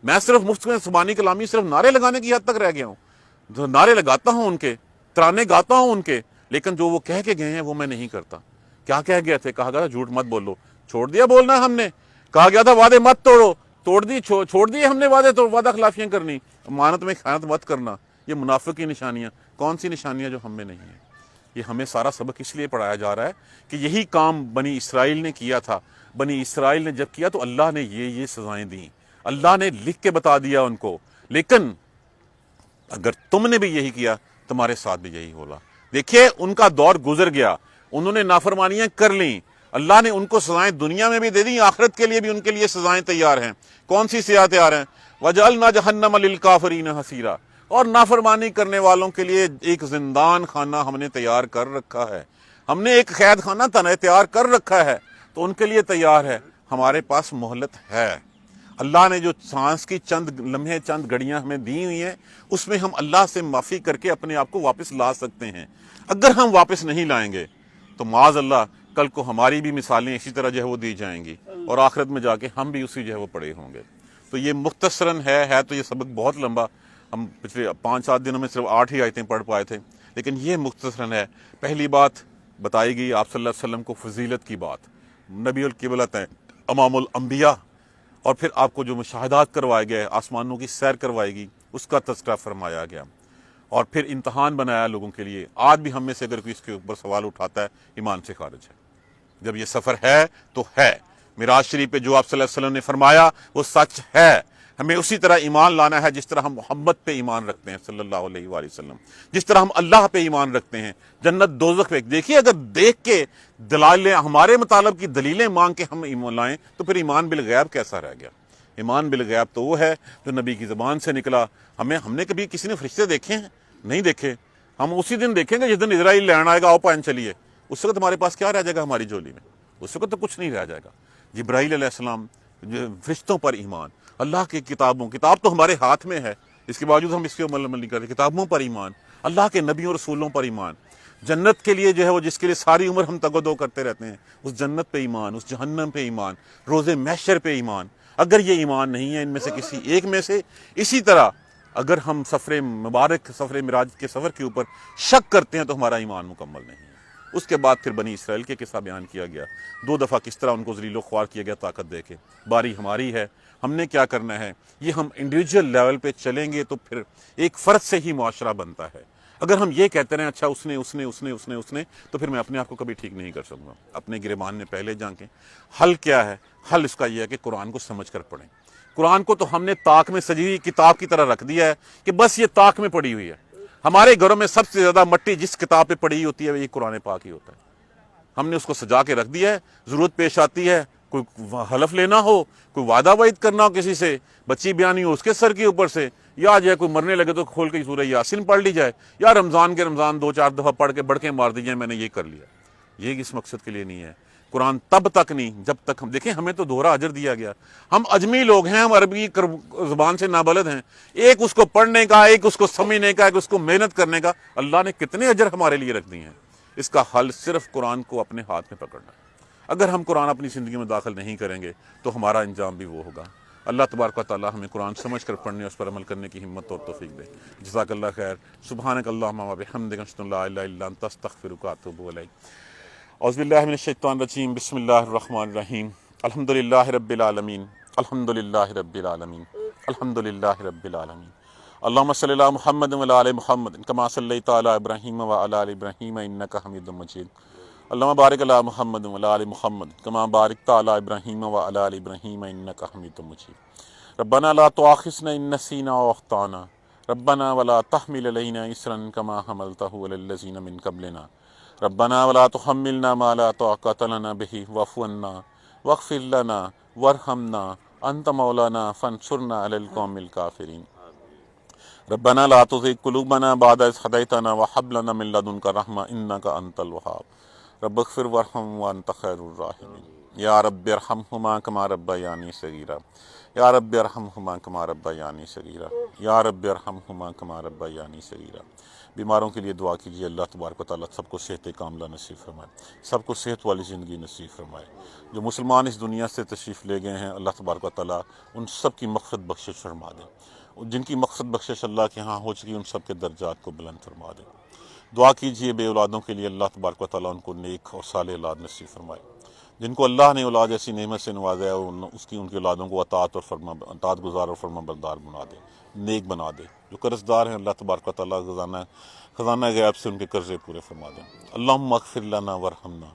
میں صرف مفت میں زبانی کلامی صرف نعرے لگانے کی حد تک رہ گیا ہوں، جو نعرے لگاتا ہوں ان کے، ترانے گاتا ہوں ان کے، لیکن جو وہ کہہ کے گئے ہیں وہ میں نہیں کرتا۔ کیا کہہ گئے تھے؟ کہا گیا تھا جھوٹ مت بولو، چھوڑ دیا بولنا ہم نے۔ کہا گیا تھا وعدے مت توڑو، چھوڑ دیے ہم نے وعدے، تو وعدہ خلافیاں کرنی، امانت میں خیانت مت کرنا۔ یہ منافق کی نشانیاں، کون سی نشانیاں جو ہم میں نہیں ہیں؟ یہ ہمیں سارا سبق اس لیے پڑھایا جا رہا ہے کہ یہی کام بنی اسرائیل نے کیا تھا۔ بنی اسرائیل نے جب کیا تو اللہ نے یہ سزائیں دیں، اللہ نے لکھ کے بتا دیا ان کو، لیکن اگر تم نے بھی یہی کیا تمہارے ساتھ بھی یہی ہوگا۔ دیکھیے ان کا دور گزر گیا، انہوں نے نافرمانیاں کر لیں، اللہ نے ان کو سزائیں دنیا میں بھی دے دیں، آخرت کے لیے بھی ان کے لیے سزائیں تیار ہیں۔ کون سی سزائیں تیار ہیں؟ وَجَعَلْنَا جَهَنَّمَ لِلْكَافِرِينَ حَصِيرًا، اور نافرمانی کرنے والوں کے لیے ایک زندان خانہ ہم نے تیار کر رکھا ہے، ہم نے ایک قید خانہ تیار کر رکھا ہے، تو ان کے لیے تیار ہے۔ ہمارے پاس مہلت ہے، اللہ نے جو سانس کی چند لمحے، چند گھڑیاں ہمیں دی ہوئی ہیں، اس میں ہم اللہ سے معافی کر کے اپنے آپ کو واپس لا سکتے ہیں۔ اگر ہم واپس نہیں لائیں گے تو معاذ اللہ کل کو ہماری بھی مثالیں اسی طرح جو ہے وہ دی جائیں گی، اور آخرت میں جا کے ہم بھی اسی جو ہے وہ پڑے ہوں گے۔ تو یہ مختصراً ہے تو یہ سبق بہت لمبا، ہم پچھلے 5-7 دنوں میں صرف 8 ہی آیتیں پڑھ پائے تھے، لیکن یہ مختصراً ہے۔ پہلی بات بتائی گئی آپ صلی اللہ علیہ وسلم کو فضیلت کی بات، نبی القبلت ہیں، امام الانبیاء، اور پھر آپ کو جو مشاہدات کروائے گئے، آسمانوں کی سیر کروائی گئی، اس کا تذکرہ فرمایا گیا، اور پھر امتحان بنایا لوگوں کے لیے۔ آج بھی ہم میں سے اگر کوئی اس کے اوپر سوال اٹھاتا ہے، ایمان سے خارج ہے۔ جب یہ سفر ہے تو ہے، معراج شریف پہ جو آپ صلی اللہ علیہ وسلم نے فرمایا وہ سچ ہے۔ ہمیں اسی طرح ایمان لانا ہے جس طرح ہم محمد پہ ایمان رکھتے ہیں صلی اللہ علیہ وآلہ وسلم، جس طرح ہم اللہ پہ ایمان رکھتے ہیں، جنت دوزخ پہ۔ دیکھیے اگر دیکھ کے دلائلیں ہمارے مطالب کی دلیلیں مانگ کے ہم ایمان لائیں تو پھر ایمان بالغیب کیسا رہ گیا؟ ایمان بالغیب تو وہ ہے جو نبی کی زبان سے نکلا۔ ہم نے کبھی کسی نے فرشتے دیکھے ہیں؟ نہیں دیکھے۔ ہم اسی دن دیکھیں گے جس دن اسرائیل لین آئے گا، آؤ پائن چلیے، اس وقت ہمارے پاس کیا رہ جائے گا ہماری جھولی میں؟ اس وقت تو کچھ نہیں رہ جائے گا۔ جبرائیل علیہ السلام، فرشتوں پر ایمان، اللہ کی کتابوں، کتاب تو ہمارے ہاتھ میں ہے، اس کے باوجود ہم اس کے عمل نہیں کرتے، کتابوں پر ایمان، اللہ کے نبیوں رسولوں پر ایمان، جنت کے لیے جو ہے وہ جس کے لیے ساری عمر ہم تگ و دو کرتے رہتے ہیں، اس جنت پہ ایمان، اس جہنم پہ ایمان، روز محشر پہ ایمان۔ اگر یہ ایمان نہیں ہے ان میں سے کسی ایک میں سے، اسی طرح اگر ہم سفر مبارک، سفر معراج کے سفر کے اوپر شک کرتے ہیں تو ہمارا ایمان مکمل نہیں ہے۔ اس کے بعد پھر بنی اسرائیل کے قصہ بیان کیا گیا، 2 دفعہ کس طرح ان کو ذلیل و خوار کیا گیا طاقت دے کے۔ باری ہماری ہے، ہم نے کیا کرنا ہے؟ یہ ہم انڈیویجول لیول پہ چلیں گے تو پھر ایک فرد سے ہی معاشرہ بنتا ہے۔ اگر ہم یہ کہتے رہیں اچھا اس نے تو پھر میں اپنے آپ کو کبھی ٹھیک نہیں کر سکوں گا۔ اپنے گریبان میں پہلے جھانکیں۔ حل کیا ہے؟ حل اس کا یہ ہے کہ قرآن کو سمجھ کر پڑھیں۔ قرآن کو تو ہم نے طاق میں سجی ہوئی کتاب کی طرح رکھ دیا ہے کہ بس یہ طاق میں پڑی ہوئی ہے۔ ہمارے گھروں میں سب سے زیادہ مٹی جس کتاب پہ پڑی ہوتی ہے وہ یہ قرآن پاک ہی ہوتا ہے۔ ہم نے اس کو سجا کے رکھ دیا ہے، ضرورت پیش آتی ہے، کوئی حلف لینا ہو، کوئی وعدہ وعید کرنا ہو کسی سے، بچی بیانی ہو اس کے سر کے اوپر سے، یا جو ہے کوئی مرنے لگے تو کھول کے سورہ یاسین پڑھ لی جائے، یا رمضان 2-4 دفعہ پڑھ کے بڑکیں مار دی جائیں میں نے یہ کر لیا۔ یہ اس مقصد کے لیے نہیں ہے۔ قرآن تب تک نہیں جب تک ہم دیکھیں، ہمیں تو دوہرا اجر دیا گیا۔ ہم اجمی لوگ ہیں، ہم عربی زبان سے نابلد ہیں، ایک اس کو پڑھنے کا، ایک اس کو سمجھنے کا، ایک اس کو محنت کرنے کا، اللہ نے کتنے اجر ہمارے لیے رکھ دیے ہیں۔ اس کا حل صرف قرآن کو اپنے ہاتھ میں پکڑنا ہے۔ اگر ہم قرآن اپنی زندگی میں داخل نہیں کریں گے تو ہمارا انجام بھی وہ ہوگا۔ اللہ تبارک و تعالی ہمیں قرآن سمجھ کر پڑھنے اور اس پر عمل کرنے کی ہمت اور توفیق دے۔ جزاک اللہ خیر۔ سبحانک اللہم و بحمدک، اشہد ان لا الہ الا انت، استغفرک و اتوب الیک۔ اعوذ باللہ من الشیطان الرجیم، بسم اللہ الرحمن الرحیم۔ الحمدللہ رب العالمین، الحمدللہ رب العالمین، الحمدللہ رب العالمین۔ اللہم صلی علی محمد و علی آل محمد کما صلیت علی ابراہیم و علی آل ابراہیم انک حمید مجید۔ اللہم بارک علی محمد و علی آل محمد کما بارکت علی ابراہیم و علی آل ابراہیم انک حمید مجید۔ ربنا لا تؤاخذنا ان نسینا او اخطانا، ربنا ولا تحمل علینا اصرا کما حملتہ علی الذین من قبلنا، ربنا ولا تحملنا ما لا طاقۃ لنا به واعف عنا واغفر لنا وارحمنا انت مولانا فانصرنا علی القوم الکافرین۔ ربنا لا تزغ قلوبنا بعد إذ هديتنا وهب لنا من لدنك رحمة إنك أنت الوهاب رب اغفر وارحم وأنت خير الراحمين یا رب ارحمهما كما ربياني صغيرا یا رب ارحمهما كما ربياني صغيرا یا رب ارحمهما كما ربياني صغيرا۔ بیماروں کے لیے دعا کیجیے، اللہ تبارک و تعالیٰ سب کو صحت کاملہ نصیب فرمائے، سب کو صحت والی زندگی نصیب فرمائے۔ جو مسلمان اس دنیا سے تشریف لے گئے ہیں اللہ تبارک و تعالیٰ ان سب کی مغفرت بخشش فرما دے، جن کی مقصد بخشش اللہ کے ہاں ہو چکی ان سب کے درجات کو بلند فرما دے۔ دعا کیجئے بے اولادوں کے لیے، اللہ تبارک و تعالیٰ ان کو نیک اور صالح اولاد نصیب فرمائے۔ جن کو اللہ نے اولاد ایسی نعمت سے نوازا ہے ان کی اولادوں کو اطاعت گزار اور فرما بردار بنا دے، نیک بنا دے۔ جو قرض دار ہیں اللہ تبارک و تعالیٰ خزانہ غیب سے ان کے قرضے پورے فرما دے۔ اللہم اغفر لنا وارحمنا،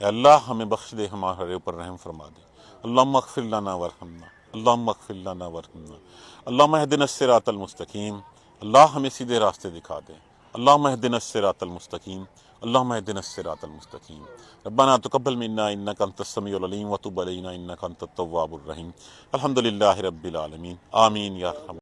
اے اللہ ہمیں بخش دے، ہمارے اوپر رحم فرما دے۔ اللہم اغفر لنا وارحمنا، اللہم اغفر لنا وارحمنا، اللہم اہدنا الصراط المستقیم، اللہ ہمیں سیدھے راستے دکھا دے۔ اللہم اہدنا الصراط المستقیم، اللہم اہدنا الصراط المستقیم۔ ربنا تقبل منا انک انت السمیع العلیم وتب علینا انک انت التواب الرحیم۔ الحمدللہ رب العالمین، آمین یا رحمن۔